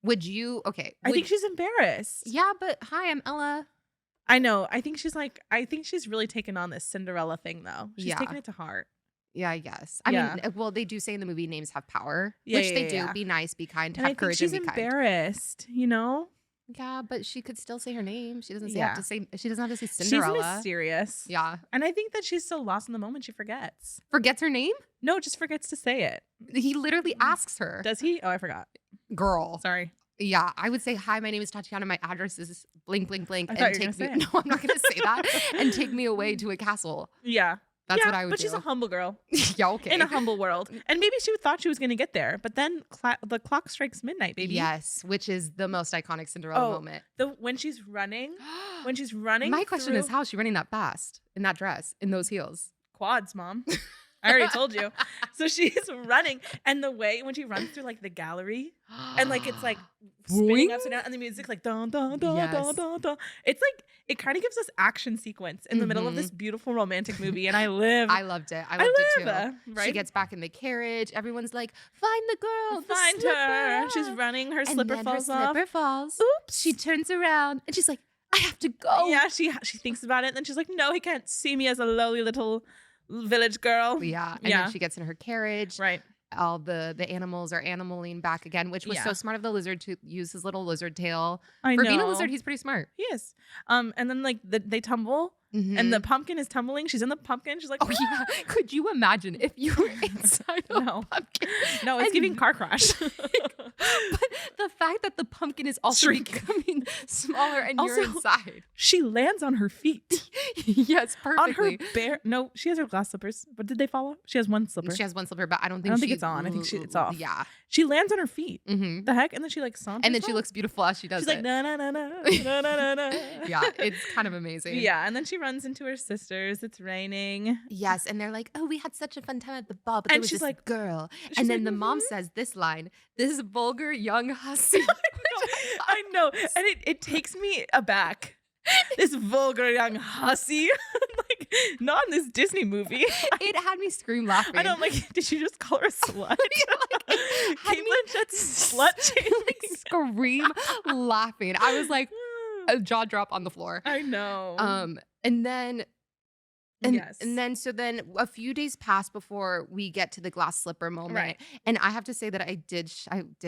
S1: Would you? Okay.
S2: I think she's embarrassed.
S1: Yeah, but hi, I'm Ella.
S2: I know. I think she's really taken on this Cinderella thing though. She's taking it to heart.
S1: Yeah, I guess. I mean, well, they do say in the movie names have power, which they do. Be nice, be kind, have courage, and be kind.
S2: She's embarrassed, you know?
S1: Yeah, but she could still say her name. She doesn't have to say. She doesn't have to say Cinderella.
S2: She's mysterious.
S1: Yeah,
S2: and I think that she's so lost in the moment she forgets.
S1: Forgets her name?
S2: No, just forgets to say it.
S1: He literally asks her.
S2: Does he? Oh, I forgot.
S1: Girl,
S2: sorry.
S1: Yeah, I would say, hi, my name is Tatiana. My address is blank, blank, blank.
S2: And take me.
S1: No, I'm not going to say that. And take me away to a castle.
S2: Yeah.
S1: That's what I would do.
S2: But she's a humble girl.
S1: Yeah, okay.
S2: In a humble world. And maybe she thought she was going to get there. But then the clock strikes midnight, baby.
S1: Yes, which is the most iconic Cinderella moment.
S2: When she's running.
S1: My question is, how is she running that fast in that dress, in those heels?
S2: Quads, Mom. I already told you. So she's running. And the way when she runs through like the gallery and like it's like spinning upside down and the music like dun dun dun dun dun dun. It's like it kind of gives us action sequence in the middle of this beautiful romantic movie. And I loved it.
S1: I loved it too.
S2: Right?
S1: She gets back in the carriage. Everyone's like, find the girl.
S2: Find her. She's running. Her slipper falls off.
S1: Slipper falls.
S2: Oops.
S1: She turns around and she's like, I have to go.
S2: Yeah, she thinks about it. And then she's like, no, he can't see me as a lowly little village girl.
S1: Yeah. And then she gets in her carriage.
S2: Right.
S1: all the animals are animaling back again, which was so
S2: Yeah.
S1: smart of the lizard to use his little lizard tail.
S2: I
S1: For being a lizard,
S2: know.
S1: he's pretty smart.
S2: He is. And then like they tumble and the
S1: Mhm.
S2: pumpkin is tumbling. She's in the pumpkin. She's like,
S1: Oh, yeah. Could you imagine if you were inside a
S2: No.
S1: pumpkin?
S2: no, it's
S1: and
S2: giving car crash.
S1: But the fact that the pumpkin is also
S2: Shrieking.
S1: becoming smaller and you're
S2: Also,
S1: inside.
S2: She lands on her feet.
S1: Yes,
S2: On her
S1: perfectly.
S2: bare no, she has her glass slippers. But did they fall off? She has one slipper.
S1: She has one slipper, but I don't
S2: I
S1: think
S2: don't think
S1: she
S2: it's on. I think it's off.
S1: Yeah.
S2: She lands on her feet.
S1: Hmm.
S2: The heck? And then she like saunters
S1: And then she
S2: off.
S1: looks beautiful as she does
S2: She's like
S1: it.
S2: na na na na na na na.
S1: Yeah, it's kind of amazing.
S2: Yeah, and then she runs into her sisters. It's raining.
S1: Yes, and they're like, "Oh, we had such a fun time at the ball," but there
S2: And
S1: was
S2: she's
S1: this
S2: like-
S1: girl,
S2: she's
S1: and then
S2: like,
S1: the mom
S2: "Mhm."
S1: says this line: "This vulgar young hussy."
S2: I know. And it takes me aback. This vulgar young hussy. Like, not in this Disney movie.
S1: It had me scream laughing.
S2: I know, I'm like, did she just call her a slut?
S1: had
S2: Kate
S1: me
S2: Blanchett's slut shaming.
S1: scream laughing. I was like a jaw drop on the floor.
S2: I know.
S1: And then
S2: Yes.
S1: and then so then a few days pass before we get to the glass slipper moment.
S2: Right.
S1: And I have to say that I did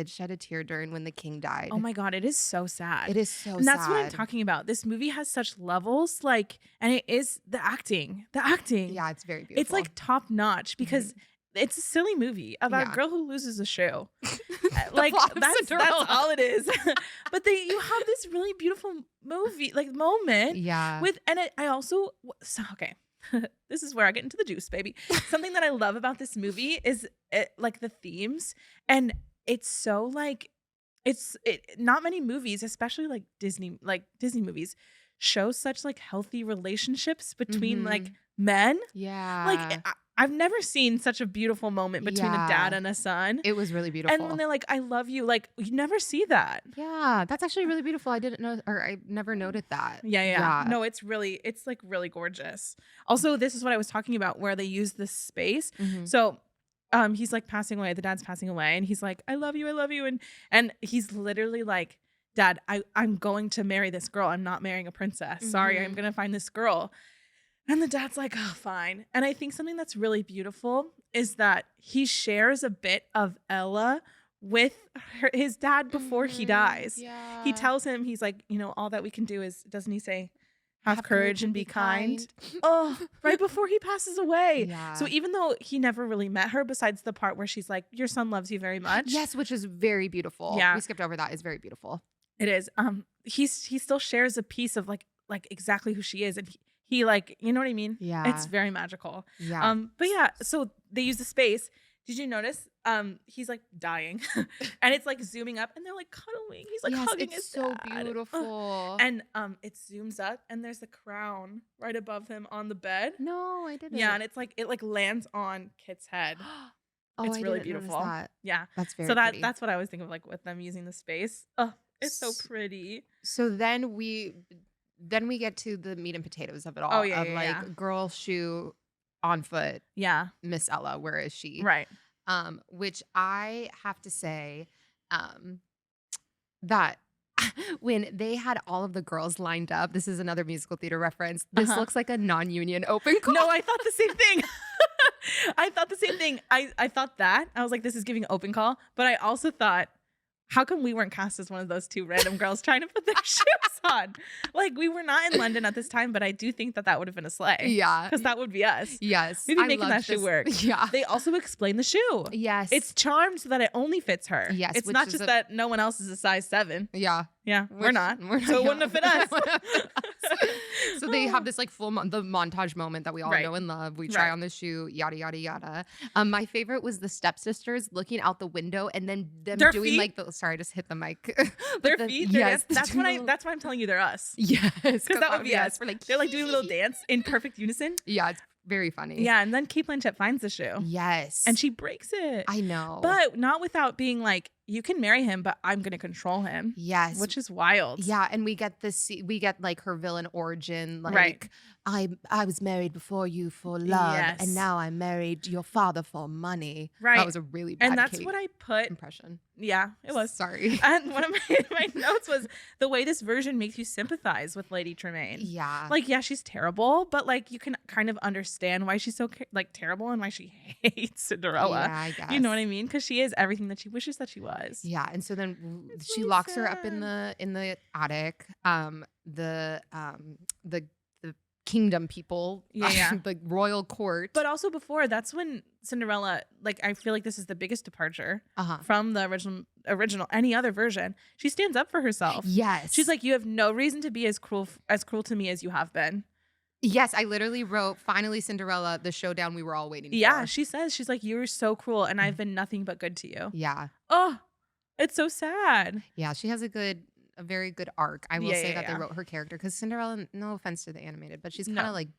S1: shed a tear during when the king died.
S2: Oh my God, it is so sad.
S1: It is so
S2: And that's
S1: sad.
S2: what I'm talking about. This movie has such levels, like, and it is the acting. The acting.
S1: Yeah, it's very beautiful.
S2: It's like top notch because it's a silly movie about
S1: Yeah.
S2: a girl who loses a shoe.
S1: The
S2: Like
S1: plot of
S2: that's
S1: Cinderella.
S2: all it is. But you have this really beautiful movie, like moment
S1: Yeah.
S2: with, and I also, so, okay. This is where I get into the juice, baby. Something that I love about this movie is like the themes, and it's so like not many movies, especially like Disney movies, show such like healthy relationships between like
S1: Mhm.
S2: men.
S1: Yeah.
S2: Like I've never seen such a beautiful moment between a dad
S1: Yeah.
S2: and a son.
S1: It was really beautiful.
S2: And when they're like, "I love you," like you never see that.
S1: Yeah, that's actually really beautiful. I didn't know, or I never noted that.
S2: Yeah. No, it's like really gorgeous. Also, this is what I was talking about where they use this space.
S1: Mhm.
S2: So he's like passing away, the dad's passing away, and he's like, I love you, and he's literally like, Dad, I'm going to marry this girl. I'm not marrying a princess. Sorry,
S1: Mhm.
S2: I'm gonna find this girl. And the dad's like, oh, fine. And I think something that's really beautiful is that he shares a bit of Ella with his dad before he dies.
S1: Yeah.
S2: He tells him, he's like, all that we can do is, doesn't he say, have courage and be kind? Oh, right before he passes away.
S1: Yeah.
S2: So even though he never really met her, besides the part where she's like, your son loves you very much.
S1: Yes, which is very beautiful.
S2: Yeah.
S1: We skipped over that. It's very beautiful.
S2: It is. He still shares a piece of like exactly who she is, and he like, you know what I mean?
S1: Yeah.
S2: It's very magical.
S1: Yeah.
S2: But yeah, so they use the space. Did you notice? He's like dying, and it's like zooming up, and they're like cuddling. He's like
S1: yes,
S2: hugging
S1: it's
S2: his
S1: so
S2: dad.
S1: beautiful.
S2: And it zooms up, and there's the crown right above him on the bed.
S1: no, I didn't.
S2: Yeah, and it lands on Kit's head.
S1: Oh,
S2: It's
S1: I
S2: really
S1: didn't notice
S2: beautiful.
S1: that.
S2: Yeah.
S1: That's very
S2: So
S1: pretty.
S2: that's what I was thinking of, like with them using the space. Oh, it's so
S1: S-
S2: pretty.
S1: So then we get to the meat and potatoes of it all.
S2: Oh, yeah,
S1: of
S2: yeah,
S1: like
S2: yeah.
S1: girl shoe on foot,
S2: Yeah.
S1: Miss Ella, where is she?
S2: Right.
S1: Which I have to say, that when they had all of the girls lined up, this is another musical theater reference. This
S2: Uh-huh.
S1: looks like a non-union open call.
S2: No, I thought the same thing. I thought the same thing. I thought that. I was like, this is giving open call. But I also thought, how come we weren't cast as one of those two random girls trying to put their shoes on? Like, we were not in London at this time, but I do think that would have been a sleigh.
S1: Yeah.
S2: Because that would be us.
S1: Yes.
S2: We'd be
S1: I
S2: making
S1: loved
S2: that shoe
S1: this.
S2: work.
S1: Yeah.
S2: They also explain the shoe.
S1: Yes.
S2: It's charmed so that it only fits her.
S1: Yes,
S2: It's
S1: which
S2: not
S1: is
S2: just
S1: a-
S2: that no one else is a size 7.
S1: yeah.
S2: Yeah, we're not.
S1: We're not.
S2: So it wouldn't have fit us.
S1: So they have this like full the montage moment that we all
S2: Right.
S1: know and love. We try
S2: Right.
S1: on the shoe, yada yada yada. My favorite was the stepsisters looking out the window and then them
S2: Their
S1: doing
S2: feet?
S1: like the sorry, I just hit the mic. But
S2: Their
S1: the-
S2: feet.
S1: Yes,
S2: That's why I'm telling you they're us.
S1: Yes,
S2: Because that would be us.
S1: We're like
S2: They're like doing a little dance in perfect unison.
S1: Yeah, it's very funny.
S2: Yeah, and then Kate Blanchett finds the shoe.
S1: Yes.
S2: And she breaks it.
S1: I know.
S2: But not without being like, you can marry him, but I'm going to control him.
S1: Yes.
S2: Which is wild.
S1: Yeah, and we get like her villain origin, like
S2: Right.
S1: I was married before you for love,
S2: Yes.
S1: and now I married your father for money.
S2: Right.
S1: That was a really bad
S2: And that's
S1: Kate
S2: what I put.
S1: impression.
S2: Yeah, it was.
S1: Sorry.
S2: And one of my notes was the way this version makes you sympathize with Lady Tremaine.
S1: Yeah.
S2: Like, yeah, she's terrible, but like you can kind of understand why she's so like terrible and why she hates Cinderella.
S1: Yeah, I guess.
S2: You know what I mean? Because she is everything that she wishes that she was.
S1: Yeah, and so then
S2: It's
S1: she
S2: really
S1: locks her up in
S2: sad.
S1: the attic. The kingdom people,
S2: Yeah.
S1: the royal court.
S2: But also before, that's when Cinderella, like, I feel like this is the biggest departure from the original, any other version. She stands up for herself.
S1: Yes.
S2: She's like, you have no reason to be as cruel to me as you have been.
S1: Yes, I literally wrote, finally Cinderella, the showdown we were all waiting for.
S2: Yeah, she says, she's like, you're so cruel and I've been nothing but good to you.
S1: Yeah.
S2: Oh, it's so sad.
S1: Yeah, she has a very good arc. I will say that they
S2: Yeah.
S1: wrote her character because Cinderella, no offense to the animated, but she's kind
S2: No.
S1: of like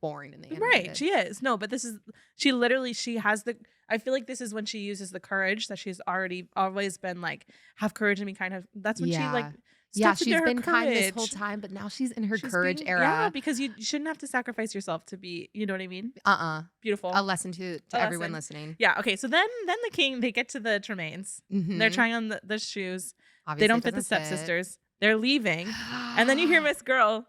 S1: boring in the animated.
S2: Right, she is. No, but this is, she has the, I feel like this is when she uses the courage that she's always been like, have courage and be kind of, that's when she like,
S1: Yeah,
S2: steps into
S1: she's
S2: her
S1: been kind this
S2: courage.
S1: whole time, but now she's in her
S2: She's
S1: courage
S2: being-
S1: era.
S2: Yeah, because you shouldn't have to sacrifice yourself to be, you know what I mean? Beautiful.
S1: A lesson to
S2: A
S1: everyone
S2: lesson.
S1: listening.
S2: Yeah, okay, so then the king, they get to the Tremaines.
S1: Mhm.
S2: They're trying on the shoes.
S1: Obviously
S2: They
S1: it
S2: don't fit the
S1: doesn't fit.
S2: stepsisters. They're leaving. And then you hear Miss Girl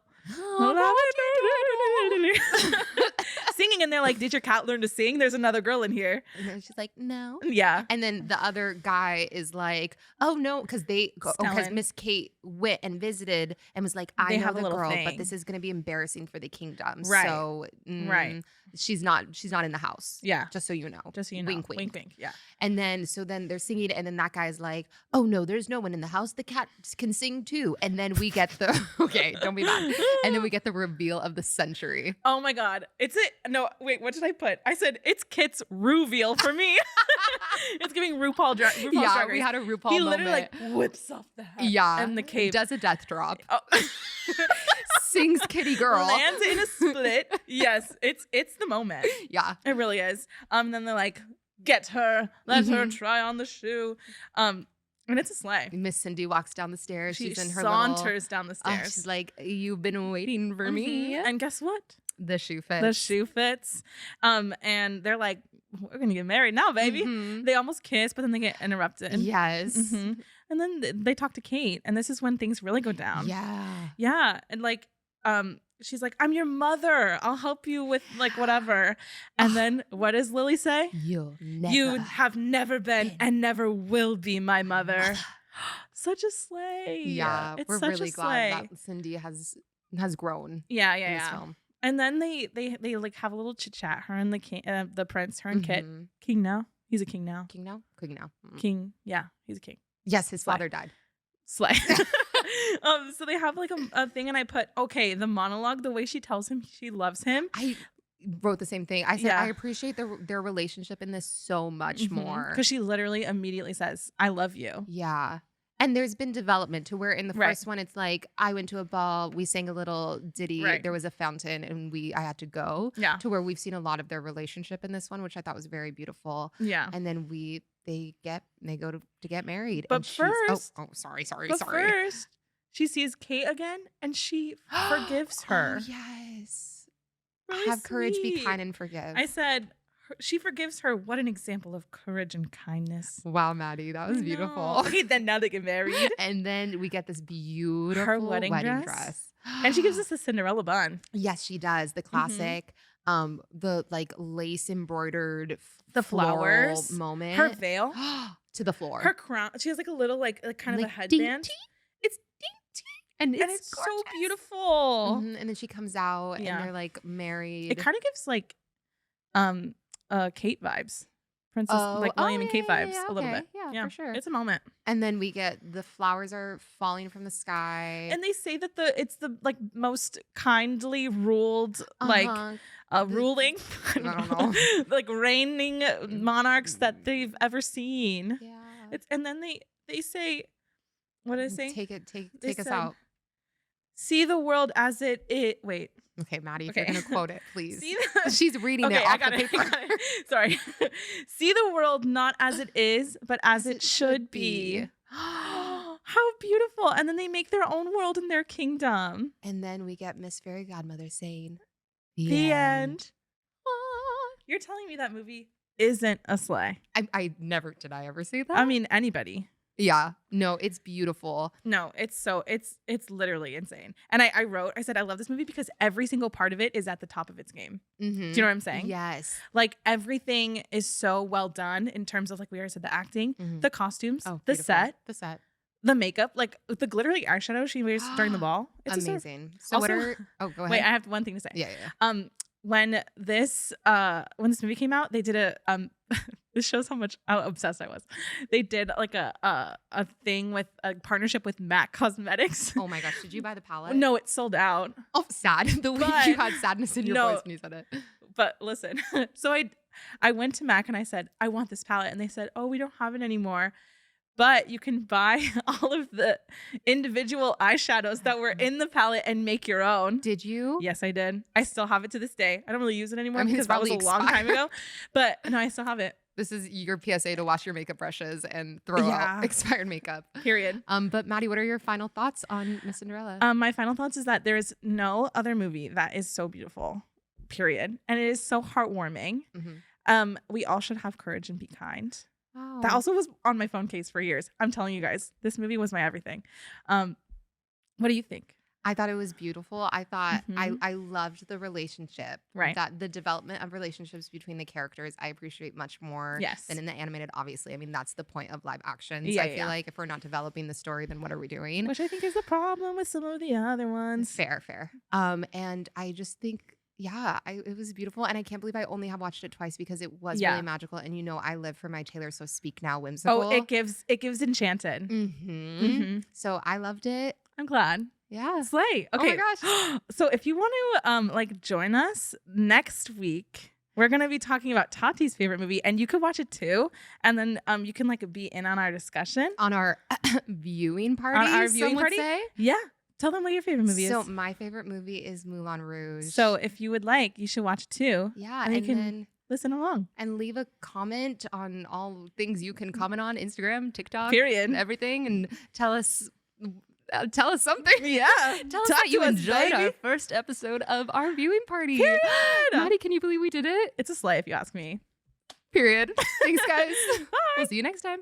S2: singing, and they're like, did your cat learn to sing? There's another girl in here.
S1: And then she's like, no.
S2: Yeah.
S1: And then the other guy is like, oh no, because
S2: Stellan.
S1: Miss Kate went and visited and was like, I
S2: They
S1: know
S2: have a
S1: the
S2: little
S1: girl,
S2: thing.
S1: but this is gonna be embarrassing for the kingdom.
S2: Right.
S1: So
S2: Right.
S1: she's not in the house.
S2: Yeah.
S1: Just so you know.
S2: Just so you know.
S1: Wink, wink.
S2: Wink, wink. Yeah.
S1: And then they're singing, and then that guy's like, oh no, there's no one in the house. The cat can sing too. And then we get the okay, don't be mad. And then we get the reveal of the century.
S2: Oh my God. No, wait, what did I put? I said, it's Kit's reveal for me. It's giving RuPaul's Drag Race.
S1: We had a RuPaul
S2: He
S1: moment.
S2: literally like whips off the hat.
S1: Yeah.
S2: And the cape.
S1: Does a death drop.
S2: Oh.
S1: Sings Kitty Girl.
S2: Lands in a split. Yes, it's the moment.
S1: Yeah.
S2: It really is. Then they're like, get her, let her
S1: Mhm.
S2: try on the shoe. And it's a sleigh.
S1: Miss Cindy walks down the stairs.
S2: She
S1: She's in her
S2: saunters down the
S1: little,
S2: stairs.
S1: she's like, you've been waiting for me.
S2: Mhm. And guess what?
S1: The shoe fits.
S2: The shoe fits. And they're like, we're gonna get married now, baby.
S1: Mhm.
S2: They almost kiss, but then they get interrupted.
S1: Yes.
S2: Mhm. And then they talk to Kate, and this is when things really go down.
S1: Yeah.
S2: Yeah. And like, she's like, I'm your mother. I'll help you with like whatever. And then what does Lily say?
S1: You
S2: have never been and never will be my mother. Such a slay.
S1: Yeah,
S2: It's
S1: we're
S2: such
S1: really
S2: a
S1: glad
S2: slay.
S1: that Cindy has grown
S2: Yeah,
S1: in this
S2: yeah.
S1: film.
S2: And then they like have a little chit chat. Her and the king, the prince, her and Kit.
S1: Mhm.
S2: King now. He's a king now.
S1: King now? King now. Mm.
S2: King. Yeah, he's a king.
S1: Yes, his
S2: Slay.
S1: father died.
S2: Slay. So they have like a thing, and I put, okay, the monologue, the way she tells him she loves him.
S1: I wrote the same thing. I said,
S2: Yeah.
S1: I appreciate their relationship in this so much more.
S2: Because she literally immediately says, I love you.
S1: Yeah. And there's been development to where in the
S2: Right.
S1: first one, it's like, I went to a ball, we sang a little ditty,
S2: Right.
S1: there was a fountain, and I had to go.
S2: Yeah.
S1: To where we've seen a lot of their relationship in this one, which I thought was very beautiful.
S2: Yeah.
S1: And then they go to get married.
S2: But
S1: and
S2: first-
S1: sorry.
S2: But first, she sees Kate again, and she forgives her.
S1: Oh, yes.
S2: Really
S1: Have courage, be
S2: sweet.
S1: kind, and forgive.
S2: I said, she forgives her. What an example of courage and kindness.
S1: Wow, Maddie, that was
S2: I know.
S1: beautiful.
S2: Okay, then now they get married.
S1: And then we get this beautiful
S2: wedding
S1: wedding
S2: dress.
S1: dress.
S2: And she gives us a Cinderella bun.
S1: Yes, she does. The classic, the like lace embroidered,
S2: The
S1: floral
S2: flowers.
S1: moment.
S2: Her veil.
S1: to the floor.
S2: Her crown. She has like a little like kind of a
S1: Like
S2: headband.
S1: dainty?
S2: It's dainty. And it's so
S1: gorgeous.
S2: beautiful.
S1: Mhm, and then she comes out
S2: Yeah.
S1: and they're like married.
S2: It kind of gives like Kate vibes. Princess William and Kate vibes a little
S1: okay.
S2: bit.
S1: Yeah, for sure.
S2: It's a moment.
S1: And then we get the flowers are falling from the sky.
S2: And they say that it's the like most kindly ruled like
S1: Uh-huh.
S2: ruling
S1: I don't know.
S2: like reigning monarchs that they've ever seen.
S1: Yeah.
S2: And then they say, what did I say?
S1: Take
S2: They
S1: us
S2: said-
S1: out.
S2: See the world as it. Wait.
S1: Okay, Maddie, if
S2: Okay.
S1: you're going to quote it, please.
S2: See
S1: She's reading
S2: Okay,
S1: it
S2: I
S1: off the
S2: got it.
S1: paper.
S2: I got it. Sorry. See the world not as it is, but as it should be. How beautiful. And then they make their own world in their kingdom.
S1: And then we get Miss Fairy Godmother saying,
S2: The end. You're telling me that movie isn't a sleigh?
S1: Did I ever say that?
S2: I mean, anybody.
S1: Yeah. No, it's beautiful.
S2: No, it's literally insane. And I said, I love this movie because every single part of it is at the top of its game.
S1: Mm-hmm.
S2: Do you know what I'm saying?
S1: Yes.
S2: Like everything is so well done in terms of, like we already said, the acting, the costumes, the
S1: beautiful.
S2: set, the makeup, like the glittery eyeshadow she wears during the ball. It's
S1: amazing. So
S2: also,
S1: go ahead.
S2: Wait, I have one thing to say.
S1: Yeah.
S2: When this movie came out, they did a this shows how obsessed I was. They did like a thing with a partnership with MAC Cosmetics.
S1: Oh my gosh, did you buy the palette?
S2: No, it sold out.
S1: Oh, sad. The way you had sadness in your voice when you said it.
S2: But listen, so I went to MAC and I said, I want this palette. And they said, oh, we don't have it anymore. But you can buy all of the individual eyeshadows that were in the palette and make your own.
S1: Did you?
S2: Yes, I did. I still have it to this day. I don't really use it anymore because
S1: it's
S2: that was a
S1: probably
S2: long time ago. But no, I still have it.
S1: This is your PSA to wash your makeup brushes and throw out expired makeup.
S2: Period.
S1: But Maddie, what are your final thoughts on Miss Cinderella?
S2: My final thoughts is that there is no other movie that is so beautiful. Period. And it is so heartwarming.
S1: Mm-hmm.
S2: We all should have courage and be kind.
S1: Oh.
S2: That also was on my phone case for years. I'm telling you guys, this movie was my everything. What do you think?
S1: I thought it was beautiful. I thought I loved the relationship.
S2: Right.
S1: That the development of relationships between the characters, I appreciate much more than in the animated, obviously. I mean, that's the point of live action. So I feel like if we're not developing the story, then what are we doing?
S2: Which I think is the problem with some of the other ones.
S1: Fair. And I just think, it was beautiful. And I can't believe I only have watched it twice because it was really magical. And you know, I live for my Taylor So Speak Now whimsical.
S2: Oh, it gives Enchanted.
S1: So I loved it.
S2: I'm glad.
S1: Yeah.
S2: Slay. Okay.
S1: Oh my gosh.
S2: So if you want to join us next week, we're going to be talking about Tati's favorite movie, and you could watch it too. And then you can be in on our discussion.
S1: On our viewing party.
S2: On our viewing party?
S1: Say.
S2: Yeah. Tell them what your favorite movie is.
S1: So my favorite movie is Moulin Rouge.
S2: So if you would like, you should watch it too.
S1: Yeah.
S2: And you can listen along.
S1: And leave a comment on all things you can comment on, Instagram, TikTok.
S2: Period.
S1: Everything. And tell us something.
S2: Yeah.
S1: Tell us that you enjoyed our first episode of our viewing party.
S2: Period.
S1: Maddie, can you believe we did it?
S2: It's a slay if you ask me.
S1: Period. Thanks, guys. We'll see you next time.